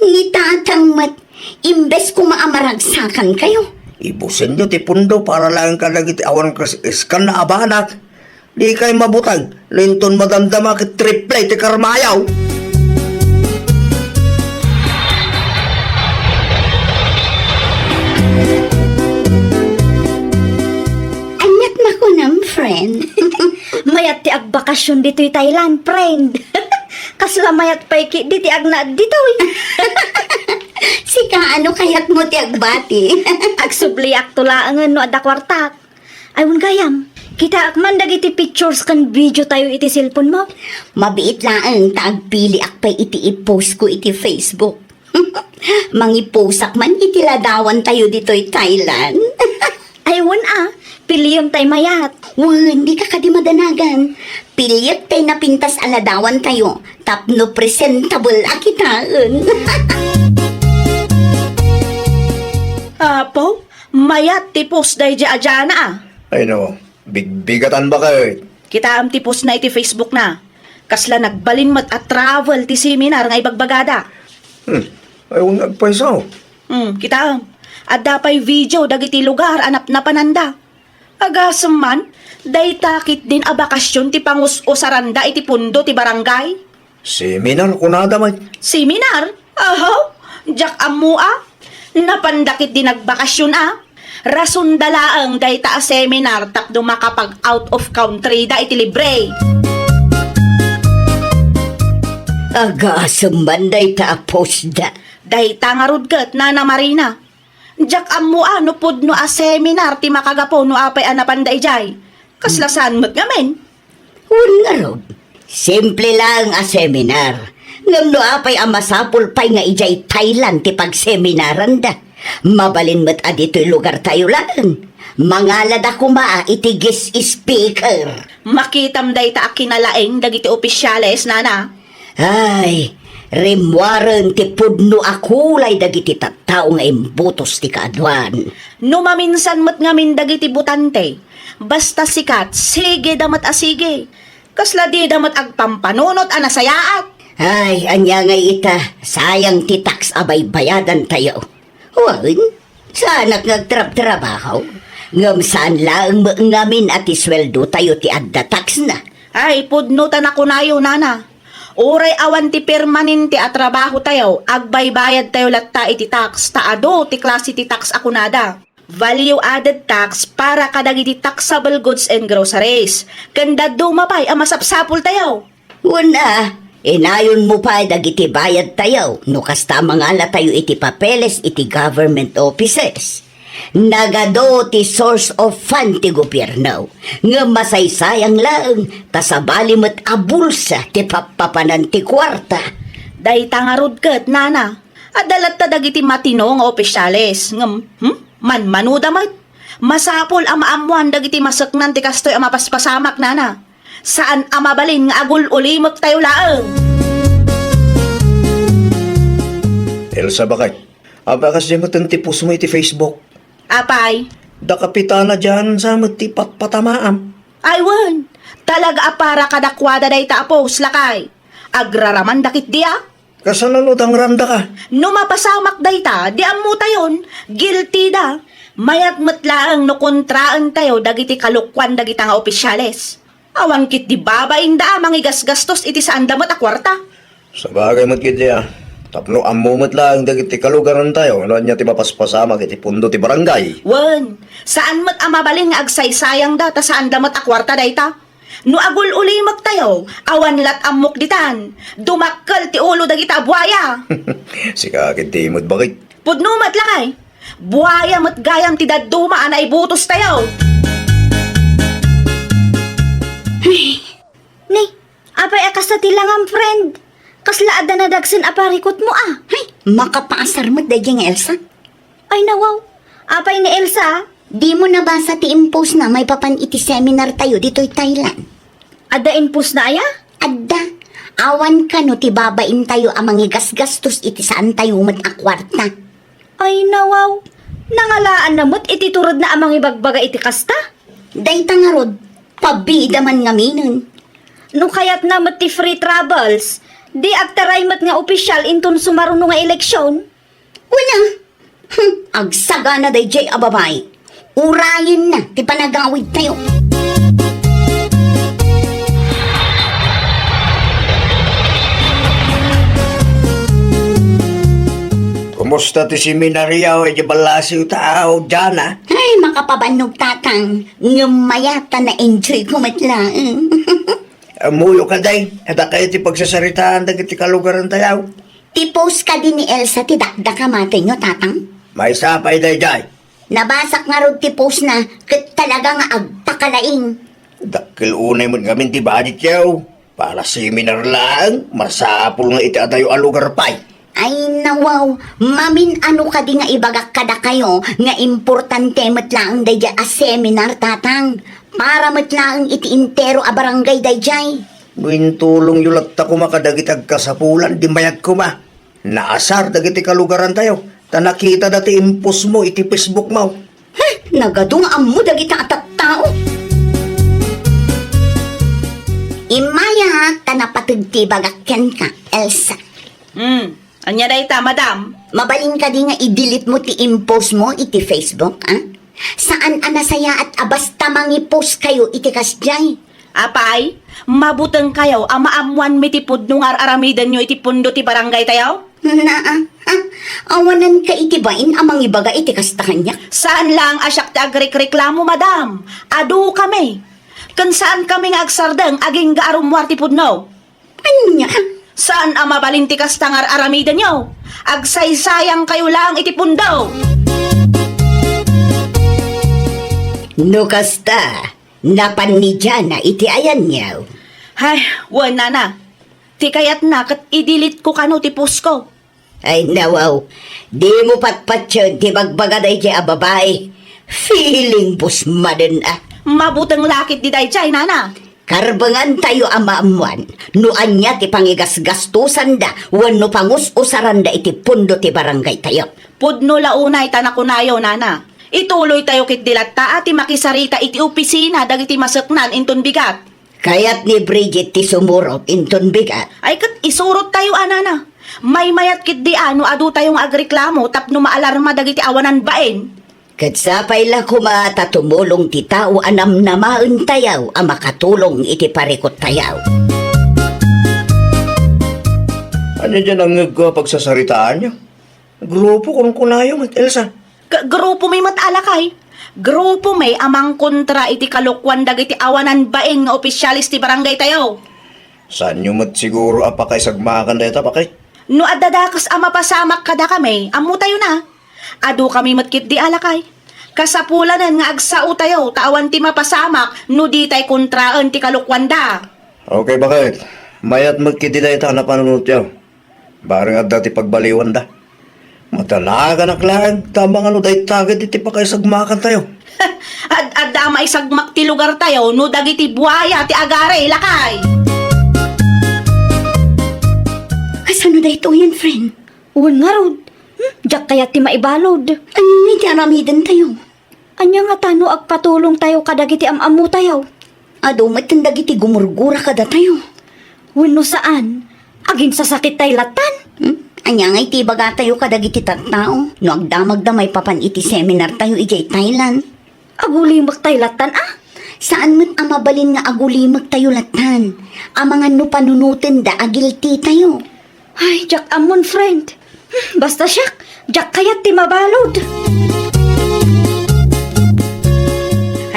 Ni tatang mat, imbes ko maamaragsakan kayo. Ibusin nyo ti pundo para lang ka iti awan kas iskan na abanak. Di kay mabutag, linton madamdama kit triple ti karmayaw. Anyat na ko nam, friend. Mayat ti agbakasyon dito'y Thailand, friend. Kasla mayat pa'y diti agna dito'y. Sika, ano kayat mo ti agbati? Agsubli aktulaangan no adda kwartak. Ayun gayam, kita akman dagiti pictures kan video tayo iti cellphone mo. Mabiit lang taagpili akpay iti i-post ko iti Facebook. Mangiposak man iti ladawan tayo dito'y Thailand. Ayun Piliyom tay mayat. Hindi ka kadimadanagan. Pilyat tay napintas aladawan tayo. Tapno presentable akitaan. Apo, mayat tipos day ajana ah. Ay no, bigbigatan ba kayo? Kita am tipos na iti Facebook na. Kasla nagbalin mat at travel ti seminar nga ibagbagada. Ay, nagpaisaw. Kita am. At dapay video dagiti lugar anap na pananda. Agasam man, day takit din a bakasyon ti pangus o saranda iti pundo ti barangay. Seminar ko na damay. Seminar? Aho, jak amua. Napandakit din nagbakasyon ah. Rason dalaang day ta a seminar tapdo makapag out of country da iti libre. Agasam banday ta posda. Day ta nga rudgat na Marina. Jak amua no pudno a seminar ti makagapo no apay anapan da ijay. Kaslasan mo't ngamen. Nga rod. Simple lang a seminar. Ngam no apay ang masapul pay nga ijay Thailand ti pagseminaran da. Mabalin mo't adito'y lugar tayo lang. Mangalad ako maa iti guest speaker. Makitam day ta a kinalaeng dagiti opisyales nana. Ay, rimwaran ti pudno akulay dagiti tattao nga imbutos ti kaadwan. No maminsan mo't ngamin dagiti butante. Basta sikat, sige damat a sige. Kasla di damat agpampanunot a nasayaat. Ay, anya nga ita, sayang ti tax abay bayadan tayo. Wan, saanak nagtrab-trabaho. Ngam saan lang ngamin at isweldo tayo ti adda tax na. Ay, pudnutan ako nayo, nana. Uray awan ti permanente at trabaho tayo, agbaybayad tayo latta iti tax, taado ti klase ti tax ako nada. Value added tax para kadagiti taxable goods and groceries. Kanda dumapay ang masapsapul tayo. Wala, inayon mo pa dagiti bayad tayo. No kasta mangala tayo iti papeles iti government offices. Nagado ti source of fund ti gobyerno. Nga masaysayang lang, tasabali mo't abulsa ti papapanan ti kwarta. Day tangarod kat, nana. Adalat ta dagiti matino nga opisyales. Ngam, manuda mat. Masapol ang maamuan dagiti masaknan ti kastoy ang mapaspasamak, nana. Saan ang mabalin nga agul ulimot tayo laang? Elsa bakay? Aba kasi mo tipos mo iti Facebook. Apay, Da kapitana dyan sa ti patamaam. aywan. Talaga apara kadakwada day ta apos lakay. Agraraman dakit dia. Kasananod ang randa ka. No mapasamak day ta, di amu tayon. Guilty da. Mayat matlaang no kontraan tayo dagiti kalukwan dagiti nga opisyales. Awan kit di babaing da mangigas gastos iti saan damat a kwarta. Sa bagay magkiti Tapno amumot lang dagiti kalugaran tayo. Ano niya ti mapaspasama iti pundo ti barangay. Wan, saan mat amabaling nga agsaysayang da ta saan damat a kwarta day ta? No agul ulimak tayo, awan lat amok ditan. Dumakkel ti ulo dagita buaya. Sika kiti mo't bakit? Pudno mat lakay. Buaya mat gayam ti daduma anay butos tayo. Ni, apay akas na tilangam friend. Kasla ada na dagsin aparikot mo ah. Ay, makapasar mo't daging Elsa. Ay nawaw, apay ni Elsa. Di mo nabasa ti impose na may papan iti seminar tayo dito'y Thailand. Ada impus na aya? Adda, awan ka no ti babain tayo ang mangigas-gastos iti saan tayo mag-akwarta. Ay nawaw, nangalaan na mo't ititurod na amang ibagbaga iti kasta. Day tangarod, pabida man nga minun. No kayat na mo't ti free travels, di agtaray mo't nga opisyal inton sumaruno nga eleksyon. Wala. Agsaga na day jay ababay. Urayin na, ti panagawid tayo. Kumusta ti seminarya o iti balasiw tao dyan Ay, makapabanog tatang. Ngamayata na enjoy ko matlaan. Amuyo ka day. Hada kayo ti pagsasaritaan dagiti kalugaran tayo. Ti-post ka din ni Elsa ti dakda matay nyo tatang. May sapay day day. Nabasak nga rod ti post na kat talaga nga agpakalaing. Dakil unay mo gamin ti badit yaw. Para seminar lang, masapul nga iti atayo alugar pay. Ay nawaw, mamin ano ka di nga ibagak kada kayo nga importante matlaang dayjay a seminar tatang para matlaang iti intero a barangay dayjay. Buin tulong yulat ta kumakadagitag kasapulan, di mayag ko ma. Naasar dagiti kalugaran tayo. Ta nakita dati impos mo iti Facebook mo. Nagadungaan mo dagita atat tao. Imaya ka napatagti bagakyan ka, Elsa. Anya dayta, madam? Mabalin ka di nga i-delete mo ti impos mo iti Facebook, ah? Saan anasaya at abasta mangi-post kayo iti kasjay? Apay, mabuteng kayo ama amuan mi ti pudno nga aramidan nyo iti pundo ti barangay tayo? Awanan ka iti bain amang ibaga iti kasta kanya. Saan lang asyak ti agreklamo, madam? Adu kami. Kan saan kami nga agsardeng aging gaarumwar ti pudno? Anya? Saan ang mabalinti kastangar aramidan nyo? Agsaysayang kayo lang iti pundo. No kasta, napan ni Jana iti ayan niyaw. Ay, wala na. Ti kayat na kat idilit ko kano ti post ko. Ay nawaw, di mo patpatyon ti bagbagaday di a babae. Feeling busmaden ah. Mabutang lakit di dayjay, nana. Karbangan tayo amaamuan, no anya ti pangigasgastusan da, wano pangus-usaran da iti pundo ti barangay tayo. Pudno launay tanakunayo, nana. Ituloy tayo kit dilata ati makisarita iti opisina dagiti masaknan inton bigat. Kaya't ni Bridget ti sumurot inton bigat. Ay kat isurot tayo, anana. May mayat kit di ano adu tayong agreklamo tapno maalarma dagiti awanan baen. Katsapay la kumata tumulong ti tao anam na maun tayaw a makatulong iti parikot tayaw. Ano dyan ang pagsasaritaan nyo? Grupo kung kunayo, Elsa. Grupo may matalakay. Grupo may amang kontra iti kalukwan dagiti awanan baeng nga opisyalis ti barangay tayo. Saan nyo mat siguro apakay sagmakan deta pakay? No adadakas mapasamak kada kami, amu tayo na. Adu kami matkit di alakay. Kasapulanan nga agsao tayo, tawan ti mapasamak, no di tay kontraan ti kalukwan da. Okay, bakit? Mayat magkiti deta na panunot yaw. Barang at dati pagbaliwan da. Matanaga naklaan, tamang ano dahi tagad iti pakay sagmakan tayo. At dama isagmak ti lugar tayo, no dagiti buhaya ti agare, lakay. Kasano da ito yan, friend? Uwan nga rod. Diyak kaya ti maibalod. Ano ni ti aramidan tayo? Anya nga tano agpatulong tayo kadagiti amamu tayo. Ado matanda iti gumurgura kada tayo. Wano saan? Agin sa sakit tayo latan. Anya nga iti baga tayo kadagiti tattao. No agdamag da may papan iti seminar tayo ijay Thailand. Agulimak tayo latan ah. Saan mo't amabalin nga agulimag tayo latan? Amangan no panunutin da agilti tayo. Ay, Jack amon friend. Basta siya, Jack kayat ti mabalod.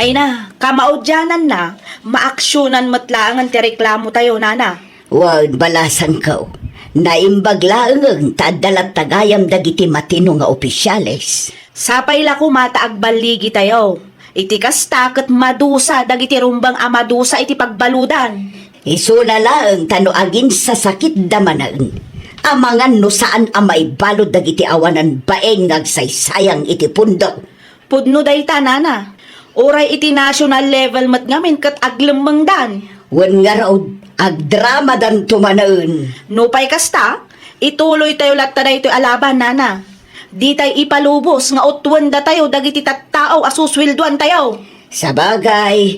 Hay na, kamaudyanan na, maaksyonan matlaangan ti reklamo tayo, nana. Wag balasan ko. Naimbag laeng tadalat tagayam dagiti matino nga opisyales. Sapay la kumata agbaligi tayo. Iti kasta ket madusa dagiti rumbang amadusa iti pagbaludan. Isu na laeng tanoagin sa sakit damanaan. Amangan no saan amay balod dagiti awanan baeng ngagsaysayang iti pundo. Pudno dayta, nana. Oray iti national level mat ngamin ket aglemmeng dan. Wen nga raw agdrama dan tumanaan. No pay kasta, ituloy tayo latta daytoy alaban, nana. Di tayo ipalubos nga utwanda tayo dagiti tattao asuswilduan tayo. Sa bagay,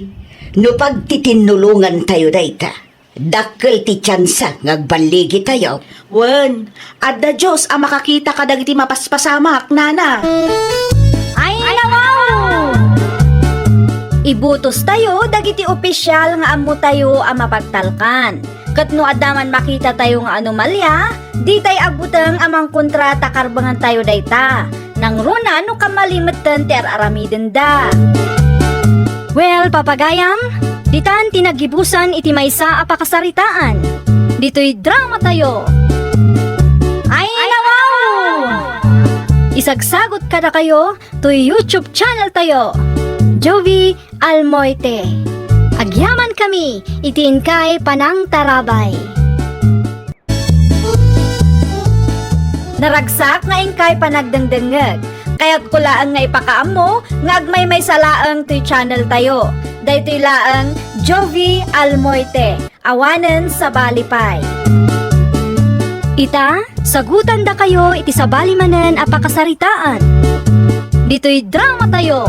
no pagtitinulungan tayo dayta, dakkel ti tsansa ngagbaligi tayo. Wen, adda Diyos ang makakita ka dagiti mapaspasamak, nana. Ay, nawaw! Ibutos tayo, dagiti opisyal nga amu tayo ang mapagtalkan. Kat no adaman makita tayo nga anomalya, di tayo agbutang amang kontrata karbangan tayo dayta. Nang runa no kamalimatan ti aramiden da. Well, papagayam, ditan tinagibusan iti maysa a pakasaritaan. Dito'y drama tayo. Ay, nawaw! Isagsagot kada kayo to YouTube channel tayo. Jovi Almoite. Agyaman kami, itiin kay Panang Tarabay. Naragsak nga ingkay panagdengdengeg. Kaya't kulaan nga ipakaamo nga agmay may salaang ti channel tayo. Daytoy laang Jovi Almoite, awanen sa Balipay. Ita, sagutan da kayo iti sa balimanen a pakasaritaan. Dito'y drama tayo.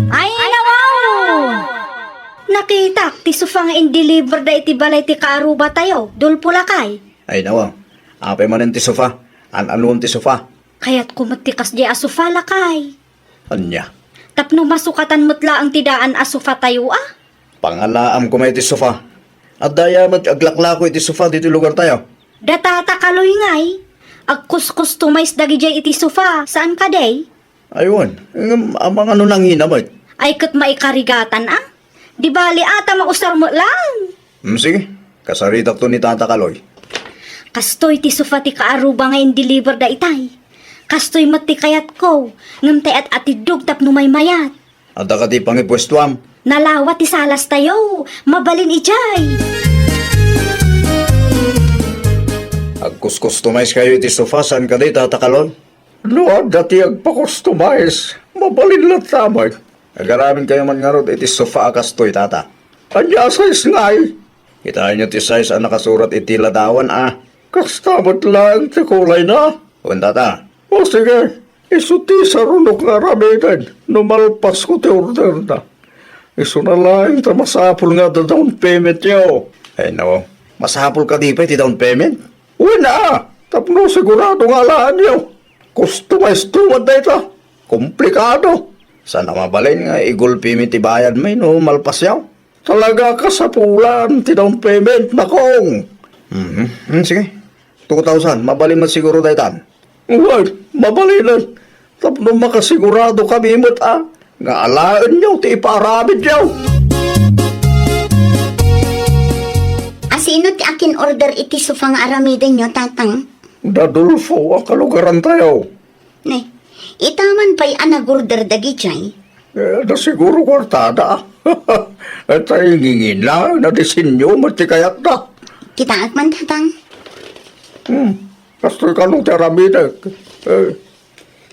Ay, nawaw! Nakita, ti sufa nga in-deliver da iti balay ti kaaruba tayo, dulpulakay. Ay nawa, apay manen ti sofa, an-anuon ti sofa. Kaya't kumatikas di asufa lakay. Anya, Tapno masukatan mutla ang tidaan asufa tayo ah. pangalaam ko may ti sofa. At daya mat aglaklako iti sofa dito lugar tayo. Datata kaloy ngay. Agkus-customize dagi jay iti sofa. Saan ka day? Ayun, amang ano nang hinamay. Ay kat maikarigatan ah. Di bali ata mausar mo lang. Sige, kasaritak to ni Tata Kaloy. Kastoy ti sofa ti kaaruba nga in-deliver da itay. Kastoy mati kayat ko. Ngamtay at atidog tapno may mayat. At ka ti pangipwestuam. Nalawat ti salas tayo. Mabalin ijay. Agkus-customize kayo iti sofa, saan ka di, Tata Kaloy? Luwag dati agpa-customize. Mabalin lang tamay. Agaramin kayo man nga ron iti sofa akastoy, Tata. Anya size ngay. Kitaan nyo ti size ang nakasurat iti ladawan, ah. Kastamot lang ti kulay na. Kung, Tata. O sige, isuti sa runok nga ramidan. Numalpas ko ti order na. Isu na lang, masapul nga da down payment nyo. Ay, no. Masapul ka di pa iti down payment? Uy na! Tapno sigurado nga laan nyo. Customize tumad na ito. Komplikado. Sana mabalin nga igulpi mi ti bayad may no malpas yaw. Talaga ka sa pulan ti down payment na kong. Sige. 2,000. Mabalin mo siguro daytan. Uy, mabalinan. Tapno makasigurado kami mo't nga alaan nyo ti iparamid nyo. Asino ti akin order iti sofa nga aramidan nyo, tatang? Dadulfo ang kalugaran tayo. Ne, itaman pa'y anag-order dagi jay. Na siguro kwartada. At ay ngingin lang na disenyo matikayat na. Kitaak man, tatang? Kastoy ka nung teramida.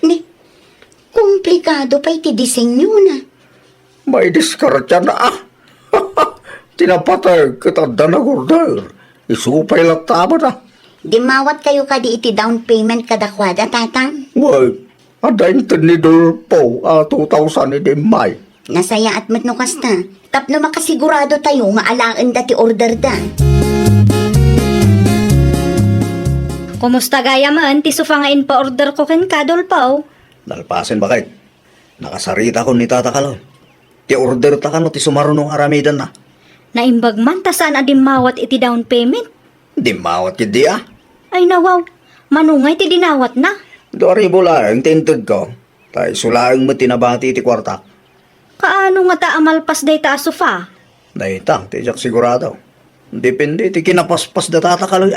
Ne, komplikado pa'y ti disenyo na. May diskartya na Tinapatay kita danag-order. Isupay lang tama na. Di mawat kayo ka di iti down payment kadakwada, tatang? Why? Adayin tinidor po 2,000 iti may. Nasaya at matno kasta. Tapno makasigurado tayo nga alaan dati order da. Kumusta gaya man, ti sofa nga in-pa-order ko ken kadol paw. Nalpasin bakit? Nakasarita ko ni Tata Kaloy. Ti order ta ka no ti sumarunong aramidan na. Naimbag man ta saan adim mawat iti down payment. Di mawat kidi Ay nawaw, manungay ti dinawat na. Dori bula ang tintud ko. Tay sulaang mo tinabati ti kwarta. Kaano nga ta amalpas day ta sofa? Naitang, tijak sigurado. Depende, ti kinapaspas da Tata Kaloy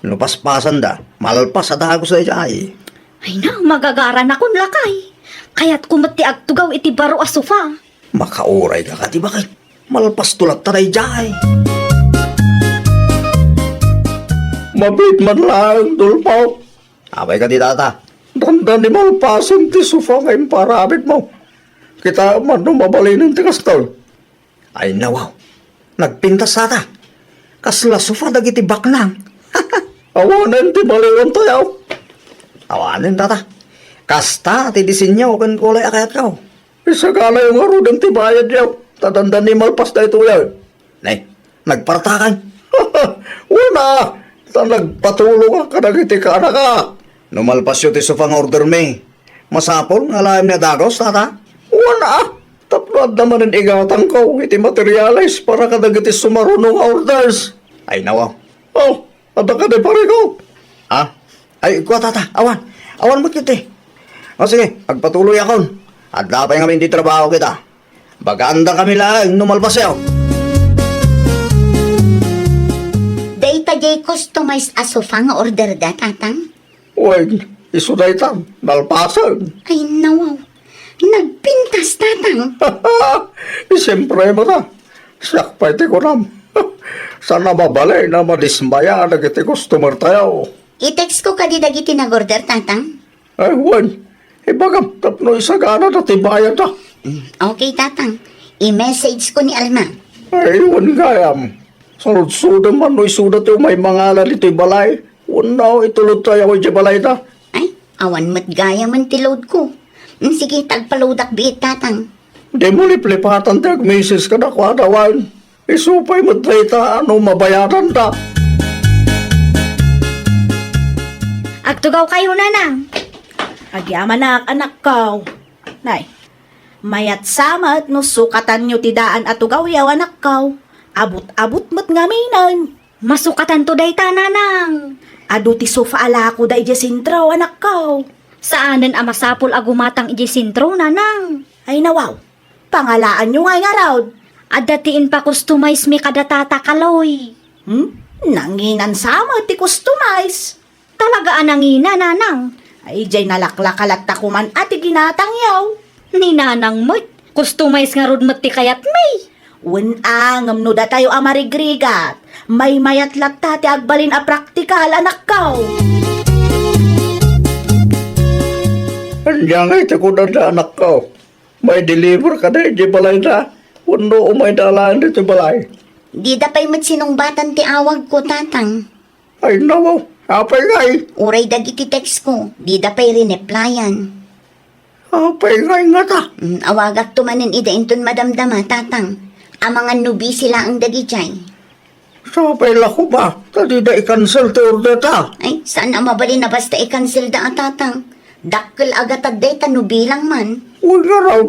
Lupaspasan da, malalpas sa dagos da jay. Ay na, magagaran akong lakay. Kaya't kumati agtugaw iti baro a sofa. Makauray ka di bakit? Malpas tulat taray jay. Mabit man lang, dulpaw. Abay ka di, Tata. Dandan ni malpasan ti sofa ngayon parabit mo. Kita man nung mabalinin ti kastol. Ay nawaw, nagpintas Tata. Kasla sofa dagiti baknang. Awanan ti baliwan tayo. Awanan, Tata. Kasta ti disenyo kan kulay akayat ka. Isagala yung arudan ti bayad yaw. Tadandan ni malpas na ito yaw. Nay, nagpartakan. Wala. Ta nagpatulong ka nagiti ka na ka. Numalpas yun ti sufang order me. Masapol nga laim na dagos, Tata. Wala. Tapnoad naman ang igatang ko. Iti materialize para ka nagiti sumarunong orders. Ay nawaw. Oh. Ada ka di pare ko. Ay, ikaw, Tata. Awan. Awan mo kiti. O sige, agpatuloy akon. At dapay kami di trabaho kita. Baganda kami lang, numalpas yaw. Data jay customized a sofa nga order da, tatang? Uy, isuday tam. Nalpasan. Ay, nawaw. Nagpintas, tatang. Siyempre mo na. Sakpay ti ko nam. Sana mabalay na madismaya na kiti customer tayo. I-text ko ka di dagiti nag-order, tatang. Ay, Juan. Ibagam, tapno isagana na tibayan ta. Okay, tatang. I-message ko ni Alma. Ay, Juan gayam. Sarod-sudan man no isudat yung may mangalan ito'y balay. Juan na, itulod tayo ko yung balay ta. Ay, awan mo't gaya man tilod ko. Sige, tagpaludak biit, tatang. Di mo liplipatan tayo misis ka na kwadawan. Isupay mo ta, ano mabayaran ta. Agtugaw kayo, nanang. Agyaman na anak ko. Nay, mayat samat no sukatan nyo tidaan at ugaw-yaw anak ko. Abot-abot mo't ngaminan. Masukatan to day ta, nanang. Ado ti sofa ala ko da ijesintro anak ko. Saanan ang masapol agumatang ijisintro, nanang. Ay nawaw, pangalaan nyo nga nga raw. At datiin pa customize mi kada tatakaloy. Nanginan samat ti customize. Talaga anangina, nanang. Ay jay nalaklakalat takuman ati ginatang yaw. Ni nanang mo't. Customize nga rod mo't ti kayat may. Unangam no da tayo amarigrigat. May mayat latta ti agbalin a praktikal anak ko. Andiyan nga ito ko na anak ko. May deliver ka na yung balay na. Uno umay dalaan dito balay. Di dapay mo't sinumbatan ti awag ko, tatang. Ay nawaw, apay ngay. Uray dagiti text ko. Di dapay rin-replyan. Apay ngay nga ta. Awagak tumanin ida inton madamdama, tatang. Ang mga nubi sila ang dagijay. Sapay lako ba? Tadi da i-cancel to order ta. Ay, saan ang mabalin na basta i-cancel da ang tatang? Dakkel agatag day nubi lang man. Huwag nga raw.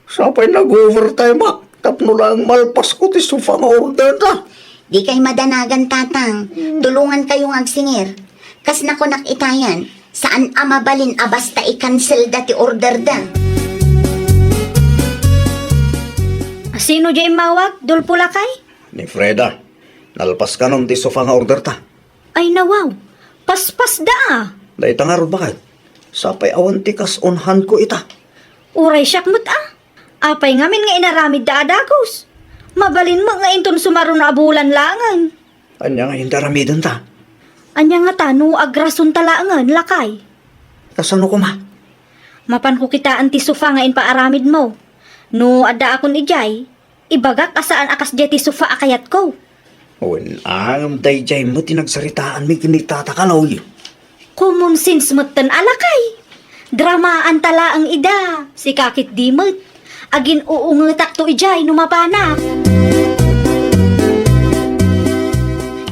Sapay nag-overtime ak. Tapno lang malpas ko ti sofa nga order ta. Di kay madanagan, tatang. Tulungan kayong agsingir. Kas na ko nakitayan, saan ang mabalin a basta i-cancel da ti order da? Sino dyan mawag? Dulpula kay? Ni Freda, nalpas ka nung ti sofa nga order ta. Ay nawaw. Paspas da. Dahil tangarod bakit? Sapay awan ti kas onhan ko ita. Uray siyak mo't Apay ngamin nga inaramid da adagos. Mabalin mo nga inton sumaro na abulan langan. Anya nga hindaramidan ta. Anya nga tano agrason talangan lakay. Kasano ko ma? Mapan ko kita anti sufa nga inpaaramid mo. No adda akon ijay, ibagak asaan akas jay ti sufa akayat ko. Wen ang dayjay mo tinagsaritaan mi kinitatakaloy. Common sense mo't tan alakay. Dramaan tala ang ida, si kakit dimot. Agin uungetak to ijay numapana.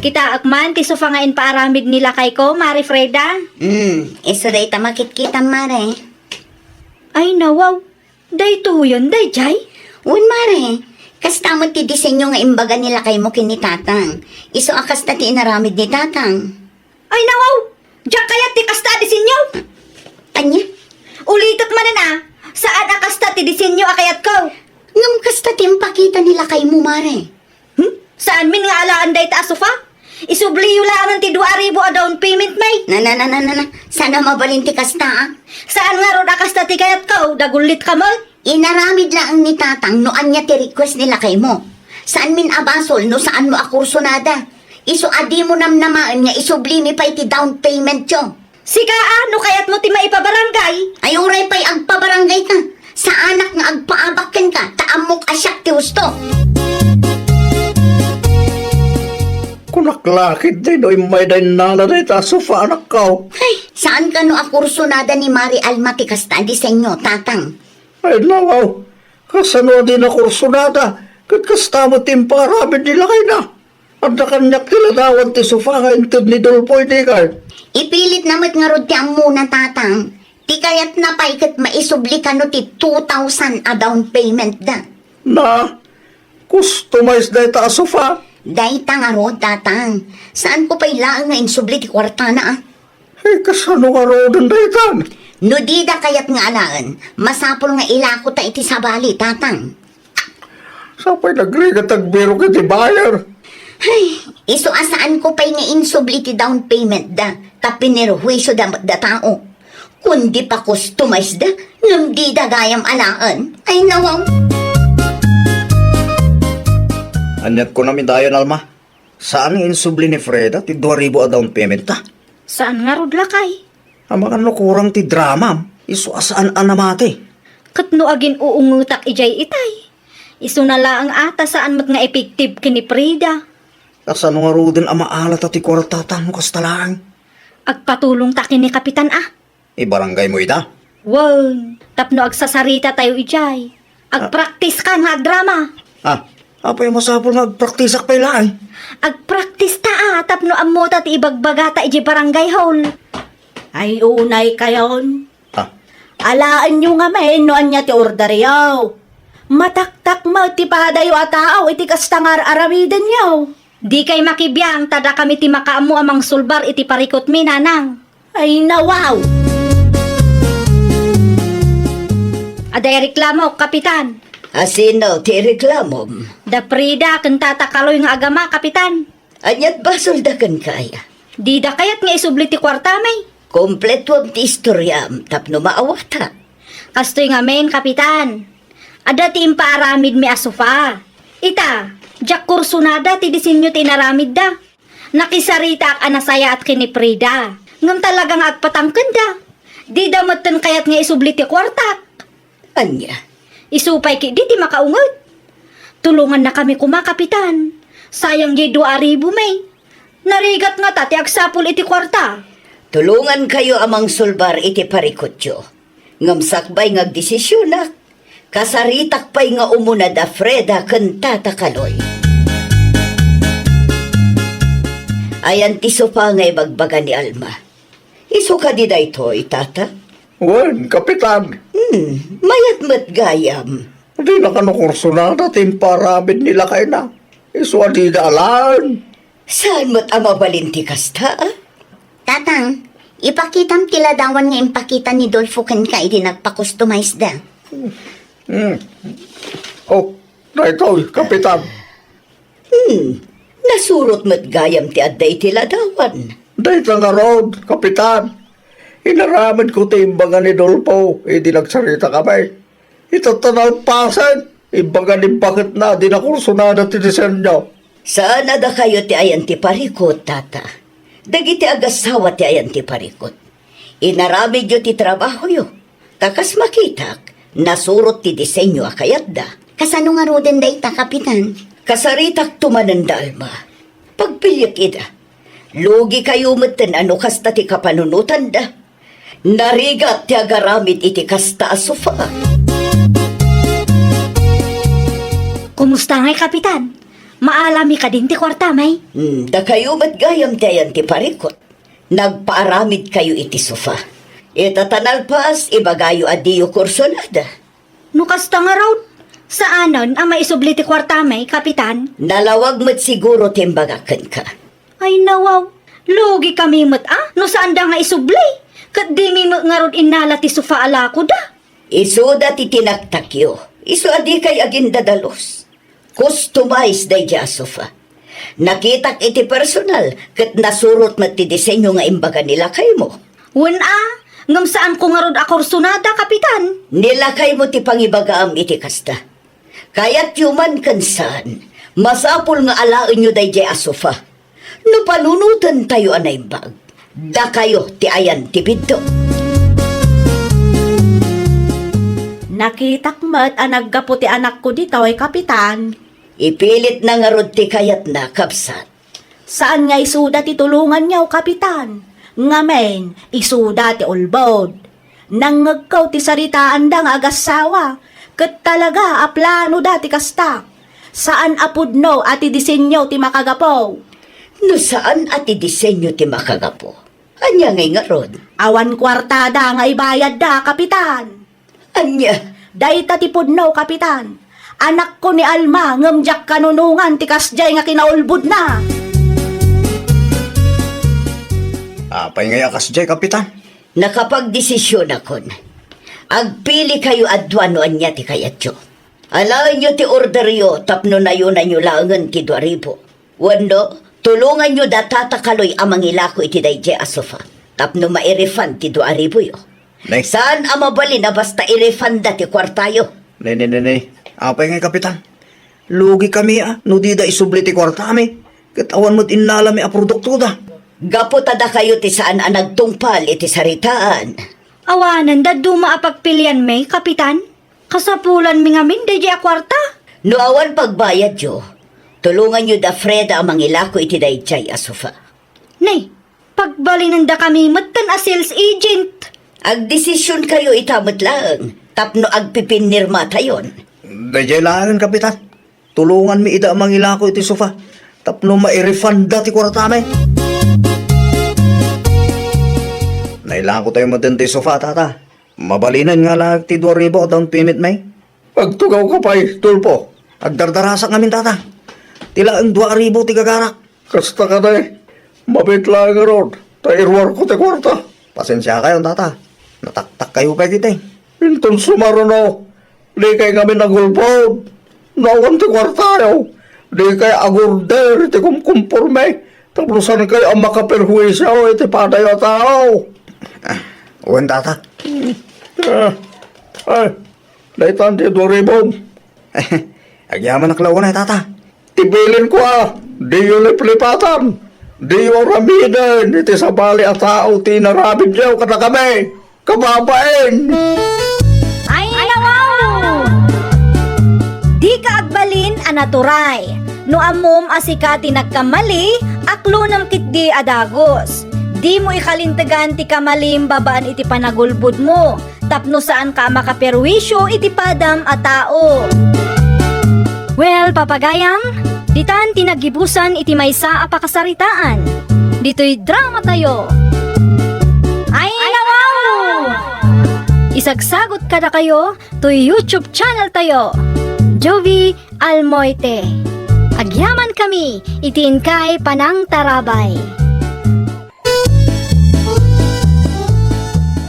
Kita akman ti sufa nga inpaaramid nila kay ko, Mari Freda. Iso day tamakit kita, mare. Ay nawaw, day to yun, day jay. Un, mare. Kas tamot ti disenyo nga imbaga nila kay mo kinitatang. Iso akas na ti inaramid ni tatang. Ay nawaw, diyan kaya ti kasta disenyo. Anya? Ulitot manan saan akasta ti disenyo akayat ko? Ngam kasta ti impakita nila kay mo, mare. Saan min nga alaan day ta sofa? Isubliyo lang ti 2,000 a down payment may. Na. Sana mabalin ti kasta, ah. Saan nga rod akasta ti kayat ko? Dagulit ka mo? Inaramid lang ni tatang no anya ti request nila kay mo. Saan min abasol no saan mo akursonada. Iso adi mo namnamaan nga isublimi pa iti down payment yo. Sika no kayat mo ti maipabarangay? Ay uray pa'y agpabarangay ka. Sa anak nga agpaabakken ka, taamok asyak ti husto. Kunaklakit din o imay day naladay ta sofa anak ko. Ay, saan ka no akursonada ni Mari Alma ti kasta disenyo, tatang? Ay nawaw, kasano din ako kursunada. Kat kastamo timparabid nila kay na. Anda kanyak tiladawan ti sofa nga intid ni Dolpoy di kay. Ipilit namat nga rod ti amuna, tatang. Ti kayat na pa'y kat maisubli ka no ti 2,000 a down payment da. Na, customize day ta sofa. Day nga rod, tatang. Saan ko pa'y laang nga insubli ti kwartana, ah? Ay kasano nga rodan day tan. No di da kayat nga alaan, masapol nga ilako ta iti sabali, tatang. Sapay nagrigat tagbiro ka ti bayar. Ay, iso asaan ko pa'y nga insubli ti down payment da, kapinirhuiso da tao. Kundi pa customize da, ngam di da gayam alaan. Ay nawaw. Anyat ko namin dayon, Alma. Saan nga insubli ni Freda? Ti 2,000 a down payment ta? Saan nga rod lakay? Amakan no kurang ti drama, iso asaan anamate. Katno agin uungutak ijay itay. Iso na lang ata saan mat nga epektiv kini Prida. Kasano nga rudin amaalat at ikwartatan mo kastalaan. Agpatulong ta kini Kapitan ah. Ibarangay mo ita. Wow, tapno agsasarita tayo ijay. Agpractice ka nga drama. Apay masapol magpraktisak pa ilaan. Agpractice ta ah, tapno amota ti ibagbagata ijay barangay hall. Ay, unay kayon. Ah, Alaan nyo nga men, noan niya ti orderyaw. Mataktak mo ti padayo a tao, iti kastangar aramiden yaw. Di kay makibiyang, tada kami ti makaamu amang sulbar iti parikot mi nanang. Ay, nawaw. Aday reklamo, Kapitan. Asino ti reklamom? Da Prida, kantata kaloy nga agama, Kapitan. Anyat basol da kan kaya. Di da kayat nga isubli ti kwarta may. Kompleto ti istoryam tapno maawata. Kastoy nga men, Kapitan. Ada ti impaaramid mi asufa. Ita, jak kursunada ti disenyo ti naramid da. Nakisarita ak anasaya at kini Prida. Ngam talagang agpatangken da. Di da matan kayat nga isubli ti kwartak. Anya, Isupay ki di ti makaungot. Tulungan na kami kuma, Kapitan. Sayang di 2,000 may. Narigat nga ta ti agsapul iti kwarta. tulungan kayo amang sulbar iti parikotyo. Ngamsakbay ngagdesisyonak. Kasaritak pa'y nga umuna da Freda ken Tata Kaloy. Ayan ti sopa nga ibagbaga ni Alma. Iso ka di daytoy, Tata? wen, kapitan. Mayat mat gayam. Hindi na kanukurso na natin parabid nila kayo na. Iso adi daalan. Saan mo't amabalin ti kasta, ah? Tatang, ipakitam tiladawan nga impakita ni Dolfo ken ka idi nagpa-customize da. Oh, daytoy, kapitan. Nasurot mo't gayam ti adday ti ladawan. Dahit nga road, kapitan. Inaramid ko timbangan ni Dolpo, di nagsarita kami. Itatanaw pasan, imbangan ni bakit na, di na kurso na ti disenyo. Saan na da kayo ti ayan ti parikot, Tata? Dagiti agasawa ti ayan ti parikot. Inaramid yo ti trabaho yo. Takas makitak, nasurot ti disenyo akayat da. Kasano nga roden da ita, Kapitan? Kasaritak tumanan da, Alma. Pagpilyak ida. Lugi kayo matan ano kasta ti kapanunutan da. Narigat ti agaramid iti kasta asufa. Kumusta ngay, Kapitan? Maalami ka din ti kwarta may. Da kayo matgayam ti ayan ti parikot. Nagpaaramid kayo iti sofa. Itatanalpas, ibagayo adiyo kursonada. Nukasta nga raw. Saanon ang maisubli ti kwarta may, Kapitan? Nalawag mo't siguro timbagakan ka. Ay nawaw. Lugi kami mat ah. No saan da nga isubli? Kat di mi nga rod inala ti sufa ala ko da. Isuda ti tinaktakyo. Isu adi kay agin dadalos. Customize day ja sofa. Nakitak iti personal kat nasurot mat ti disenyo nga imbaga nila kay mo. Wen ah. Ngam saan ko nga rod akursunada, Kapitan? Nila kay mo ti pangibagaam iti kasta. Kaya't yuman kansan, masapul nga alaan nyo day jay asofa. No panunutan tayo anay bag, da kayo ti ayan ti biddo. Nakitak mat ang naggapo ti anak ko dito ay Kapitan. Ipilit na nga rod ti kayat na kapsat. Saan nga isuda ti tulungan niyaw, Kapitan? Ngamen, isuda ti ulbod. Nangagkaw ti saritaan da nga agasawa. Kat talaga aplano da ti kasta. Saan apudno at ti disenyo ti makagapo? No saan ati disenyo ti makagapo? Anya ngay nga rod? Awan kwartada nga ibayad da, Kapitan. Anya? Dayta ti pudno, Kapitan. Anak ko ni Alma, ngamjak kanunungan ti kasjay nga kinaulbod na. Apay nga yakas jay, kapitan. Nakapagdesisyon akon. Agpili kayo adwano anya ti kayatyo. Alain nyo ti orderyo tapno na yun nyo langan ti 2,000. Wando, tulungan nyo da tatakaloy amang ilako iti dayje asofa. Tapno mairefund ti 2,000 yo. Nay. Saan amabali na basta irefund da ti kwartayo? Nay. Apay nga, kapitan. Lugi kami no di da isubli ti kwarta kami. Katawan mo't inalami a produkto da. Gaputada kayo ti saan ang nagtungpal iti saritaan. Awanan da dumaapagpilian may, kapitan. Kasapulan mi ngamin, DJ akwarta. No awan pagbayad yo, tulungan nyo da Freda ang mangilako iti dayjay asufa. Nay, pagbalinan da kami matan a sales agent. Agdesisyon kayo itamot lang, tapno agpipinirma tayon. Dayjay lang, kapitan. Tulungan mi ida mangilako iti sofa. Tapno ma-refund ti kwarta may. Nailangan ko tayo matindi sofa, tata. Mabalinan nga lang ti 2,000 down payment may. Pagtugaw ka pa'y, tulpo. Agdardarasak namin, tata. Tila ang 2,000 ti gagarak. Kasta ka na eh. Mabit lang nga ron. Tairwar ko ti kwarta. Pasensya kayo, tata. Nataktak kayo pa kita eh. Inton sumaro no. Di kay kami nagulpod. Nawan ti kwarta yaw. Di kay agurder ti kumkumpurme. Tapos kayo ang makaperhuisyaw iti padayo tao. Uwan, tata. Ay, daitan ti 2,000. Agyaman naklawan ay, tata. Tibilin ko di yung liplipatan. Di yung ramidan. Iti sa bali at tao, tinarabid niyo kada kami. Kababain. Ay, nawaw! Di ka agbalin anaturay. No amom asikati nagkamali, aklunam kitdi adagos. Di mo ikalintagan ti kamalim babaan iti panagulbud mo. Tapno saan ka makaperwisyo iti padam a tao. Well, papagayam, ditan tinagibusan iti maysa a pakasaritaan. Dito'y drama tayo. Ay, nawaw! Isagsagot ka na kayo to YouTube channel tayo. Jovi Almoite. Agyaman kami, itin kay Panang Tarabay.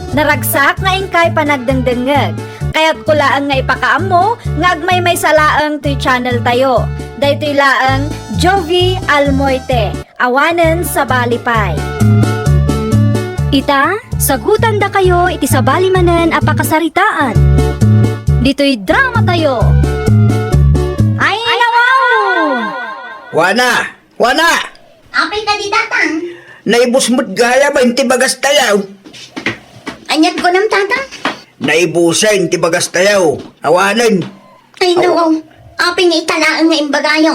Naragsak nga ingkay panagdengdengeg. Kaya't kulaan nga ipakaamo, nga agmay may salaang to'y channel tayo. Dahito'y laang Jovi Almoite, awanen sa balipay. Ita, sagutan da kayo iti sa balimanen a pakasaritaan. Dito'y drama tayo. Ay, nawaw! Wana! Wana! Apay ka di tatang. Naibus mo't gaya ba yung tibagas tayaw? Anyat ko nam tatang. Naibusan tibagas tayaw. Awanan. Ay nawaw. Apay nga italaan nga imbagayo.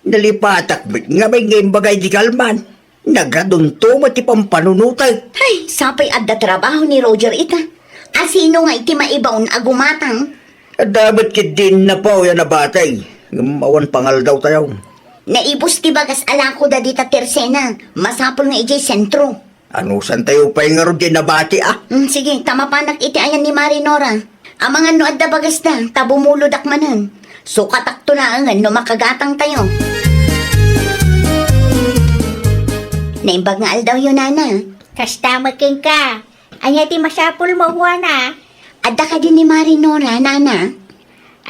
Nalipatak bit nga may ngayon bagay di kalman. Nagadunto mati pampanunutay. Ay, sapay adda trabaho ni Roger ita. Asino nga iti maibaon agumatang. At dapat kit din na po yan na batay. Mawan pangal daw tayaw. Naibos ti bagas alako da dita tersena. Masapol nga ijay sentro. Ano san tayo pa yung nga ron din nabati Sige, tama panak iti ayan ni Marinora. Ang mga no adda bagas da, tabumulodak manan. So katakto na angan no makagatang tayo. Naimbag nga aldaw yun, nana. Kasta making ka. Anya ti masapol mo, Juana. Adda ka din ni Marinora, nana.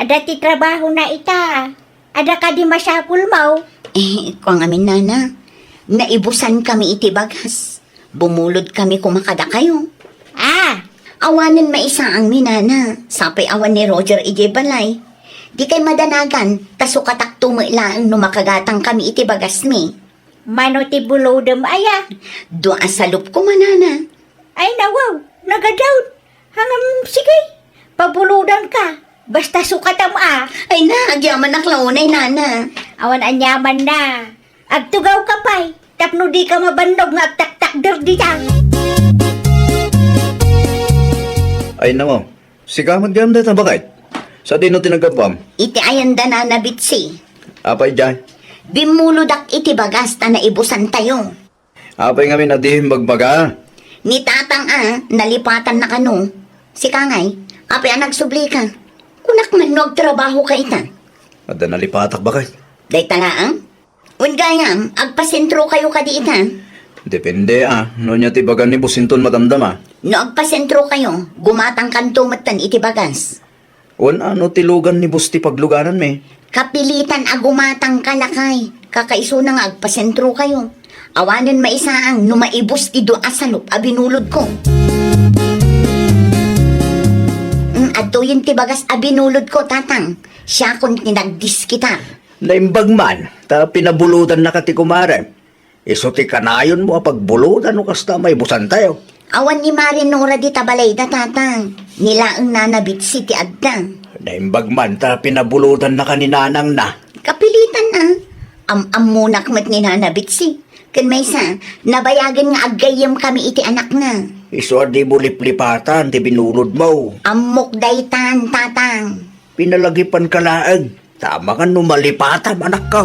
Ada ti trabaho na ita. Ada ka di masapul mo. Kung amin, nana. Naibusan kami iti bagas. Bumulod kami kumakada kayo. Awanan maisa ang minana. Sapay awan ni Roger ije balay. Di kay madanagan, tasukatak tumilaan no makagatang kami iti bagas mi. Mano ti bulodem aya? Doa sa lup ko manana. Ay nawaw, nagadown. Hangam, sige, pabuludan ka. Basta sukatam Ay na, agyaman na klaunay nana. Awan anyaman na. Agtugaw ka pa'y. Tapno di ka mabandog nga agtak-takder di ta. Ay namo, sigamat gam dahil bakit? Sa di no tinagapam? Iti ayan da na nabitsi. Apay dyan. Bimuludak iti bagas ta na ibusan tayo. Apay nga minadihim magbaga. Ni tatang nalipatan na kano. Si Kangay, apay nagsubli ka. Kunak man no trabaho ka ita. Ada nalipatak bakit? Day talaang? Ungayam, agpasentro kayo ka di ita. Depende no niya tibagan ni Businton matamdama. No agpasentro kayo, gumatang kanto matan iti bagas. Wan ano tilugan ni Busti pagluganan me. Kapilitan agumatang kalakay. Kakaiso na nga agpasentro kayo. Awanan maisaang no maibos ti do asalup abinulod ko. Adto yun ti bagas abinulod ko tatang. Siya kun tinagdiskitar. Naimbag man, ta pinabulutan na kati kumare. Iso ti kanayon mo pagbulutan no kasta may busan tayo. Awan ni Marinora di tabalay da tatang. Nilaang nanabit si ti Adda. Naimbag man ta pinabulutan na kaninanang na. Kapilitan na. Amunak mat ni nanabit si. Kan may sa, nabayagan nga agayam kami iti anak na. Iso di mo liplipatan ti binulod mo. Amok daytan tatang. Pinalagipan ka laang. Tama ka numalipatan anak ka.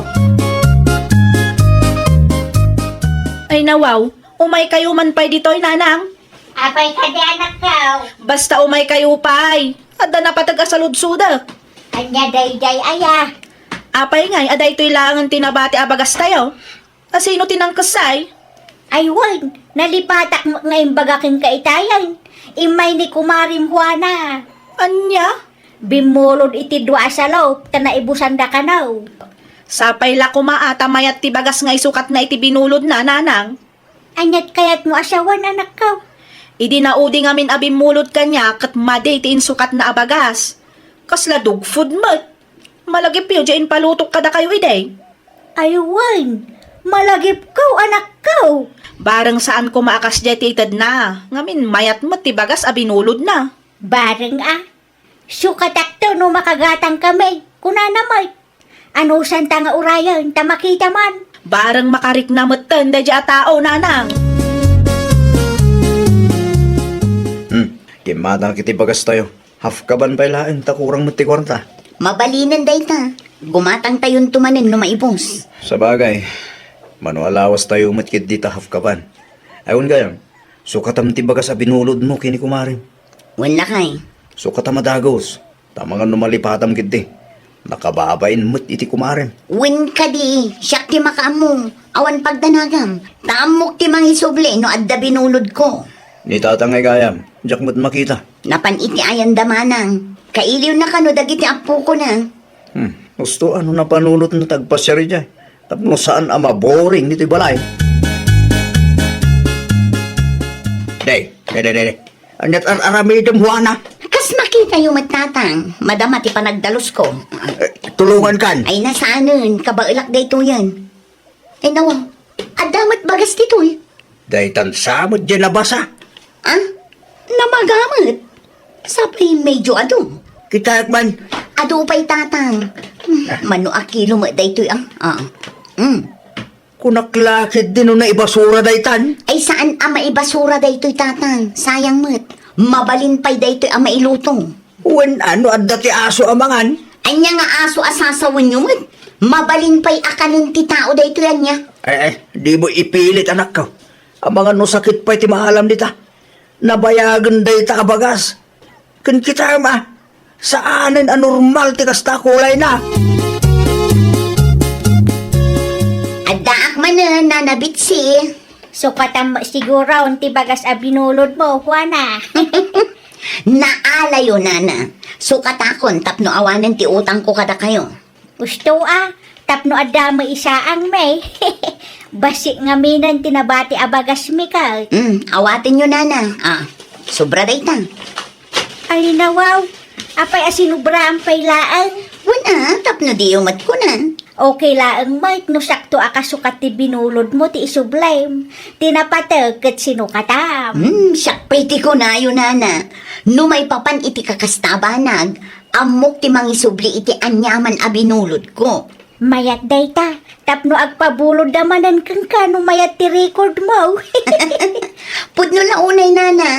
Ay nawaw, umay kayo man pa'y dito'y nanang. Apay ka di anak ka. Basta umay kayo pa'y. Adda na patag-asalud-suda. Anya day aya. Apay nga'y, aday to'y langan tinabati abagas tayo. Asino tinangkasay? Ay wan, nalipatak mo ngayon bagaking kaitayan. Imay ni Kumarim Juana. Anya? Bimulod iti dua sa loob, tanaibusan da kanaw. Sapay la kumaata mayat ti bagas nga isukat na iti binulod na nanang. Anyat kayat mo asawan anak ka. Idi naudi ngamin abimulod kanya kat maday ti insukat na abagas. Kasla dog food mat. Malagip yun dyan palutok kada kayo iday. Ay wan, malagip ko anak ko. Barang saan ko maakas dyan titad na. Ngamin mayat mat ti bagas abinulod na. Bareng sukatak to no makagatang kami. Kuna naman. Ano santa nga urayan, tamakita man. Barang makarik na matan da dyan tao nanang. Kimadang kiti bagas tayo. Half kaban pa ilain takurang matikwarta. Mabalinan dayta. Gumatang tayon tumanin no maibos. Sa bagay, manualawas tayo matkid dita half kaban. Ayun gayam, sukatam ti bagas abinulod mo kini kumarin. Wala kay. Sukatam adagos, tama nga numalipatam kiti. Nakababain mo't iti kumarin. Win ka di. Siyak ti makamu. Awan pagdanagam. Taamok ti mangisubli no adda binulod ko. Ni tatangay gayam, jak mo't makita. Napan iti ayan damanang. Kailiw na kano dagiti apo ko na. Gusto ano na panunot na tagpasya rin dyan. Tapno saan ama boring nito'y balay. Day. Anyat aramidam Juana. Kas makita yung mattatang. Madama ti panagdalos ko. Tulungan kan. Ay nasaanan. Kabailak dayto yan. Ay nawa. Adamat bagas dito eh. Day tansamot dyan nabasa. Ah? Namagamit. Sapay medyo ado. Kita man. Ado pa'y tatang. Mano akilo mo dayto ang. Kunaklakit din na ibasura daytan. Ay saan ang maibasura dayto'y tatang? Sayang mo't. Mabalin pa'y dayto'y ang mailutong. Wen ano at dati aso amangan. Anya nga aso asasawan nyo mo't. Mabalin pa'y akanin ti tao dayto'y anya. Di mo ipilit anak ko. Amangan no sakit pa'y timahalam dita. Nabayagan dayta kabagas. Kan kita ma. Saanin anormal ti kasta kulay na. Adaak man na nanabit si. Sukatam siguro ti bagas abinulod mo, Juana. Naalayo nana. Sukatakon tapno awanan ti utang ko kada kayo. Gusto tapno adama isa ang may. Basi nga minan tinabati abagas mi ka. Awatin nyo nana. Sobra dayta. Alinawaw, apay asinubra ang pailaan. Wala, tapno di umat ko na. Okay laang Mike, no sakto akasukat ti binulod mo ti isublime. Tinapatag kat sinukatam. Siyak pwede ko na yun, nana. No may papan iti kakastabanag, amok ti mangisubli iti anyaman abinulod ko. Mayat dayta, tapno agpabulod damanan kang kano mayat ti record mo. Pudno na unay, nana.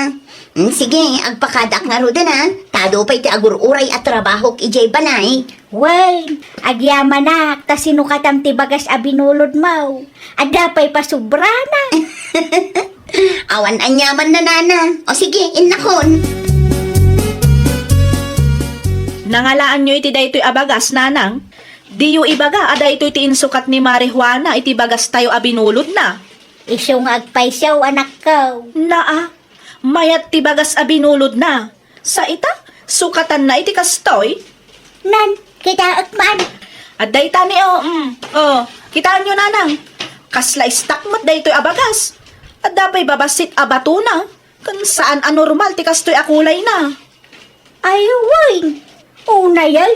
Sige, agpakadak nga ro na. Tado pa iti agur-uray at trabaho ijay balay. Wen, agyaman na, ta sinukatam ti bagas abinulod mo. Adapay pa sobrana. Awan anyaman na, nana. O sige, innakon. Nangalaan nyo iti daytoy abagas nanang. Di yu ibaga ada ito iti insukat ni Marijuana iti bagas tayo abinulod na. Isyong agpaysaw anak ko. Naa, mayat ti bagas abinulod na. Sa ita, sukatan na iti kastoy. Nan, kita akman. At dayta ni kitaan nyo nanang. Kasla istak mat daytoy abagas. At dapay babasit abato na. Kan saan anormal ti kastoy akulay na. Ay, wen. Una yan.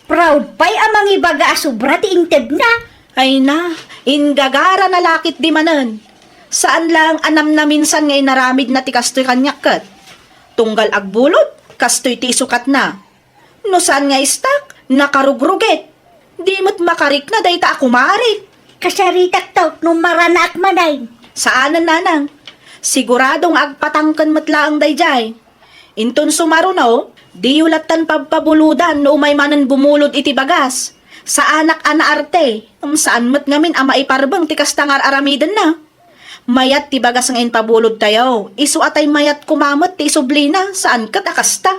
Proud pa'y amang ibaga asubra ti inteb na. Ay na, ingagara na lakit di manan. Saan lang anam na minsan ngay naramid na ti kastoy kanyakat. Tunggal agbulot, kastoy ti isukat na. No saan nga istak, nakarugruget. Di mo't makarik na dayta ako marik. Kasaritak to, nung maranaak manay. Saanan nanang? Siguradong agpatangkan matlaang dayjay. Inton sumarunaw, di yulatan pagpabuludan no umay manan bumulod iti bagas. Sa anak ana arte, saan mat ngamin ama iparbang ti kastangar aramidan na. Mayat ti bagas ngayon pabulod tayo. Isu atay mayat kumamot ti sublina, saan kat akasta.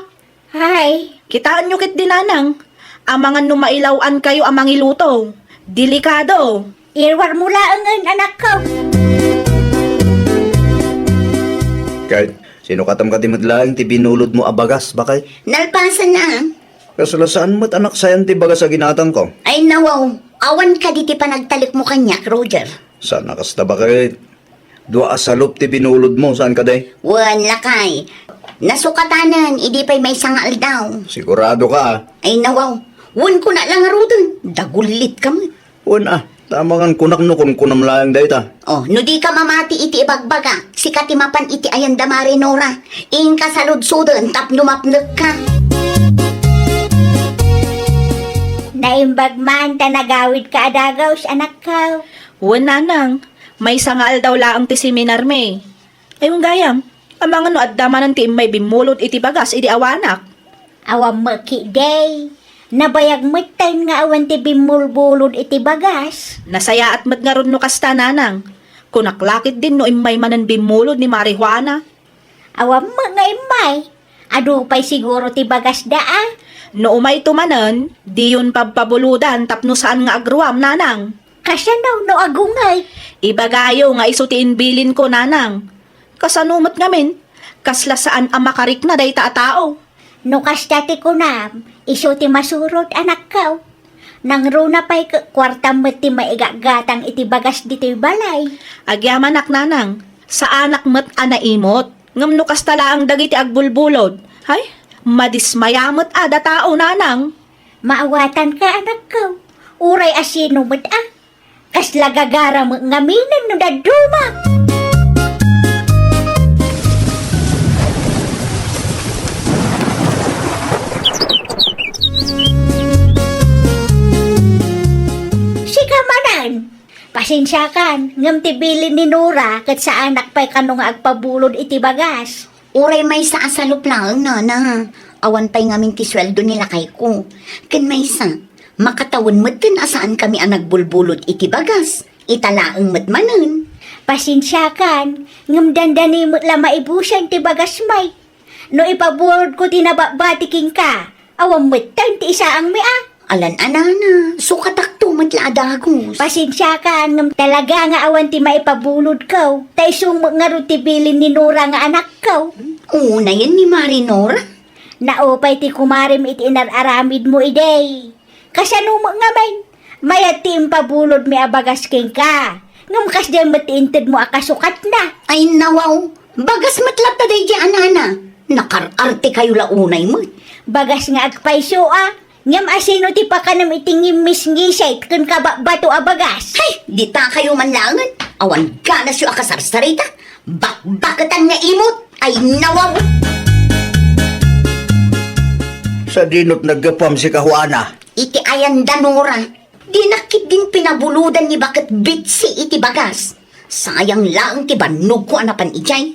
Hay, Kitaan nyo kit dinanang, amangan no mailawan kayo amang iluto. Delikado. irwar mula ang anak ko. Kahit sino katam katimatlaang ti binulod mo abagas, bakay? Nalpasan na. Kasalasaan mo't anak sayan ti bagas sa ginatang ko. Ay nawaw, awan ka di ti panagtalik mo kanyak, Roger. Saan nakasta bakay? Dua asalop ti binulod mo, saan ka day? Wan lakay. Nasukatanan, idi pa'y may sangal daw. Sigurado ka ah. Ay nawaw, wan ko na lang arudan. Dagulit ka mo. Un ah, tama kang kunak no kung kunam lang day ta. Oh, no di ka mamati iti ibagbaga. Si katimapan iti ayanda marinora. Ing kasaludsudan, tapnumapnag ka. Naimbag man ta nagawid ka adagaw sa anak ko. Nanang, may sangal daw laang ti seminar me. Ayong gayam, amang ano at daman ti may bimulod iti bagas iti awanak. Awam maki day. Nabayag matan nga awan ti bimulbulod iti bagas. Nasaya at matngaron no kasta nanang. Kunaklakit din no imay manan bimulod ni marihuana. Awam nga imay. Adu pa'y siguro ti bagas daa. No umay tumanan, di yun pabpabuludan tapno saan nga agruam nanang. Kasya no agungay. Ibagayo nga isutiin bilin ko nanang. Kasanumat ngamin, kasla saan ang makarik na day tao. No kastati ko na, iso ti masurot anak ko. Nang runa pa'y kwarta mo ti maigagatang iti bagas dito'y balay. Agyaman ak nanang, sa anak mat anaimot, ngam no kastala ang dagiti agbulbulod. Hay, madismayamot ada tao nanang. Maawatan ka anak ko. Uray asino mo't Kasla gagara mo ngaminan no daduma. Sikamanan. Pasensya kan, ngam tibilin ni Nora kat sa anak pa'y kanong agpabulod iti bagas. Uray may sa asalup lang, nana. Awan pa'y ngamin ti sweldo nila kay ko. Ken may sa, makatawan mo't ken asaan kami ang nagbulbulod iti bagas. Italaang mo't manan. Pasensya kan, ngam dandani mo't la maibusan ti bagas may. No ipabulod ko tinababatiking ka, awam mo't tan ti isa ang mea. Alan anana, sukatakto mo't la adagos. Pasensya ka, ngam talaga nga awan ti maipabulod ko. Tay sumog nga ro ti bilin ni Nora nga anak ko. Una yan ni Marinora. Naupay ti kumarim iti inararamid mo iday. Kasanumog nga man, mayat ti impabulod mi abagas king ka. Ngam kas di matiintid mo akasukat na. Ay nawaw, bagas matlata day di anana. Nakararte kayo launay mo. Bagas nga agpayso ngam asino ti pakanam itingim misngisay kun ka bato abagas. Hay, di ta kayo manlangan. Awan ganas yung akasarsarita. Bakbakatan nga imot. Ay nawaw. Sa dinot naggapam si Kahuana. Iti ayan danora. Dinakit din pinabuludan ni bakit bitsi iti bagas. Sayang lang ti banog ko anapan ijay.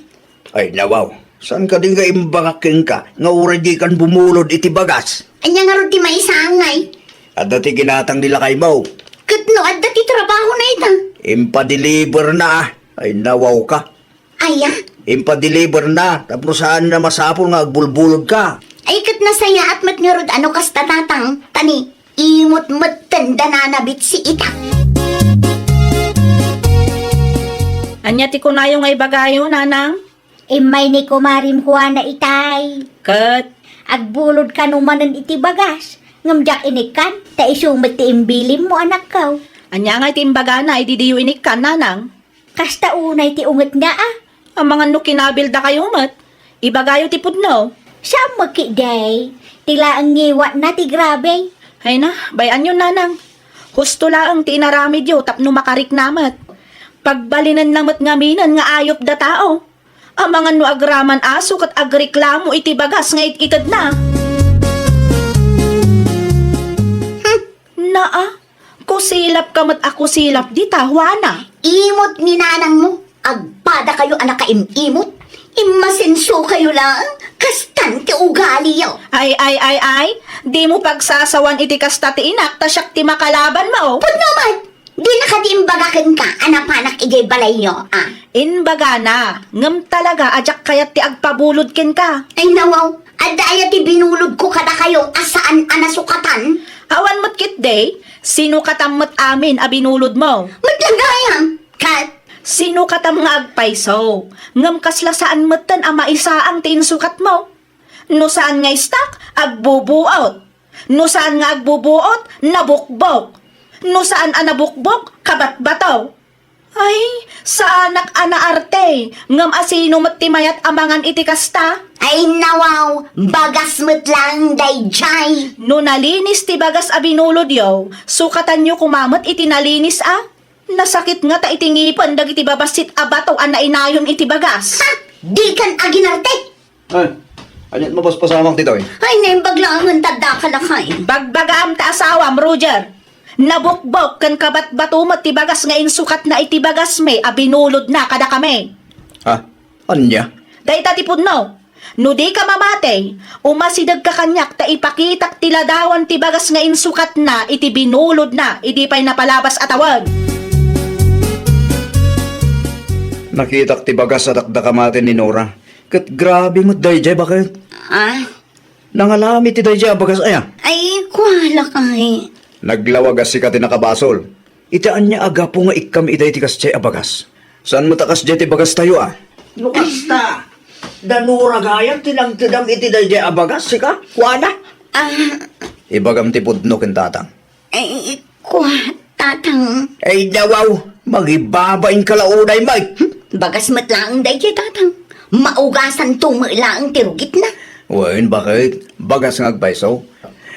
Ay nawaw, saan ka din ka imbagaking ka? Nga uradi kan bumulod iti bagas. Anya nga ro ti maisangay. At dati ginatang nila kay Mau. Katno at dati trabaho na ita. Impa-deliver na. Ay nawaw ka. Aya, Impa-deliver na. Tapos saan na masapol nga agbulbulod ka. ay kat nasaya at matngarod ano kas tatatang. Tani, imot matanda na nabit si ita. Anya ti kunayo nga ibagayo nanang. Imay ni kumarim Juana itay. Kat, Agbulod ka numanan iti bagas. Ngam jak inikan, ta isumit ti imbilim mo anak ko. anya nga iti imbaga na ididiyo inikkan nanang. Kasta unay ti unget nga Ang mga no kinabilda kayo mat, ibagayo ti pudno. Saan makiday? Tila ang ngiwa na ti grabe. Ay na, bayan yun nanang. Husto laang ti inaramid yo tapno makarik namat. Pagbalinan namat ngaminan nga ayop da tao. Ang mga no agraman aso kat agreklamo iti bagas nga ititad na. Naa, kusilap kamat ako silap di tahwana. Imot ni nanang mo. Agpada kayo anak kaimimot. Imasenso kayo lang. Kastan ti ugali yaw. Ay, di mo pagsasawan iti kasta ti inak, tasyak ti makalaban mo. Pud naman. Di nakadimbagakan ka, anapanak ijay balay nyo, ah. Inbaga na, ngam talaga ajak kayat ti agpabulod ken ka. Ay nawaw, adaya ti binulod ko kada kayo asaan anasukatan. Awan mo't kit day, sino katamot amin a binulod mo? Matlagayam, kat. Sino katam nga agpaiso? Ngam kasla saan matan a maisaang ti insukat mo? No saan nga istak, agbubuot. No saan nga agbubuot, nabukbok. No saan a nabukbok, kabat-bataw. Ay, sa anak ana arte, ngam asino matimayat amangan iti kasta? Ay nawaw, bagas mo't lang dayjay. No nalinis ti bagas a binulod yaw, sukatan nyo kumamot iti nalinis a? Nasakit nga ta iti ngipan dagiti babasit a bataw a nainayon iti bagas. Ha? Di kan aginarte. Ay, anyat mo pasamang tito eh. Ay naimbaglangan tadda ka na kay. Bagbagaam ta asawam, Roger. Nabukbok kan kabat batumat ti bagas nga insukat na iti bagas me a binulod na kada kami. Ha? Anya? Dahita ti pudno. No di ka mamate, umasidag ka kanyak ta ipakitak ti ladawan ti bagas nga insukat na iti binulod na iti pa'y napalabas atawag. Nakitak ti bagas sa dakdakamatin ni Nora. Kat grabe mo dayjay bakit? Ah? Nangalami ti dayjay bagas aya. Ay, kuala kay. Naglawagas si kati nakabasol. Itaan niya aga po nga ikam iday ti kasjay abagas. Saan mo takas jay ti bagas tayo ah? Nukasta! Danura gayang tinagtidam iti dayjay abagas, sika? Kuana? Ah, Ibagam ti pudno ken tatang. ay, tatang. Ay dawaw, magibabain kalaunay may. Bagas mo't lang dayjay tatang. Maugasan tumilang tirugit na. Wen, bakit? Bagas nga agpaiso.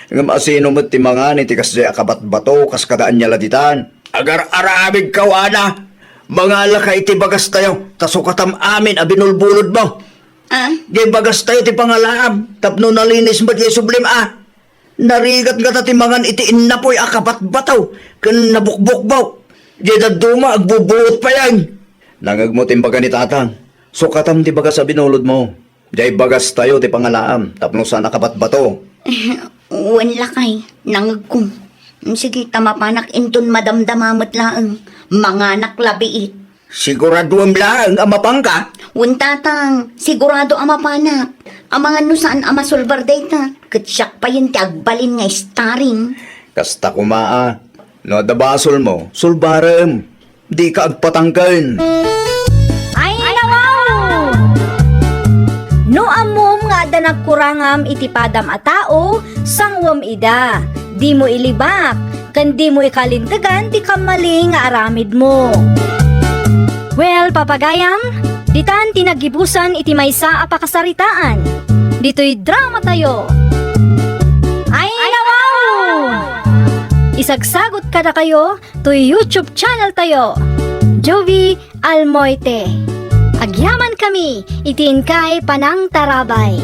Nga masino mo't ti mga ni ti kasjay akabat bato, kas kadaan niya laditan. Agar aramig kawana. Mga lakay ti bagas tayo, tasukatam amin abinulbulod mo. Ah? Di bagas tayo ti pangalaam, tapno nalinis mo ti sublim ah. Narigat nga ti mangan iti inapoy akabat bataw, kan nabukbukbok. Di daduma agbubuot pa yan. Nangag mo timbaga ni tatang, sukatam ti bagas abinulod mo. Di bagas tayo ti pangalaam, tapno sa nakabat bato. Wala kay. Nangagkong. Sige, tamapanak inton madamdamamot lang. Mga naklabiit. Siguraduam lang, amapang ka. Wan tatang, sigurado amapanak. Amangan no saan amasulbar dayta. Katsyak pa yun ti agbalin nga starring. Kasta kumaa, no adabasol mo, sulbarem. Di ka agpatangkan. Ay nawaw! No amom nga da nagkurangam iti padam a tao, sangwam ida. Di mo ilibak, kan di mo ikalintagan ti kamali nga aramid mo. Well, papagayam, ditan tinagibusan iti maysa a pakasaritaan. Dito'y drama tayo. Ay nawaw! Isagsagot kada kayo to YouTube channel tayo. Jovi Almoite. Agyaman kami, itin kay Panang Tarabay.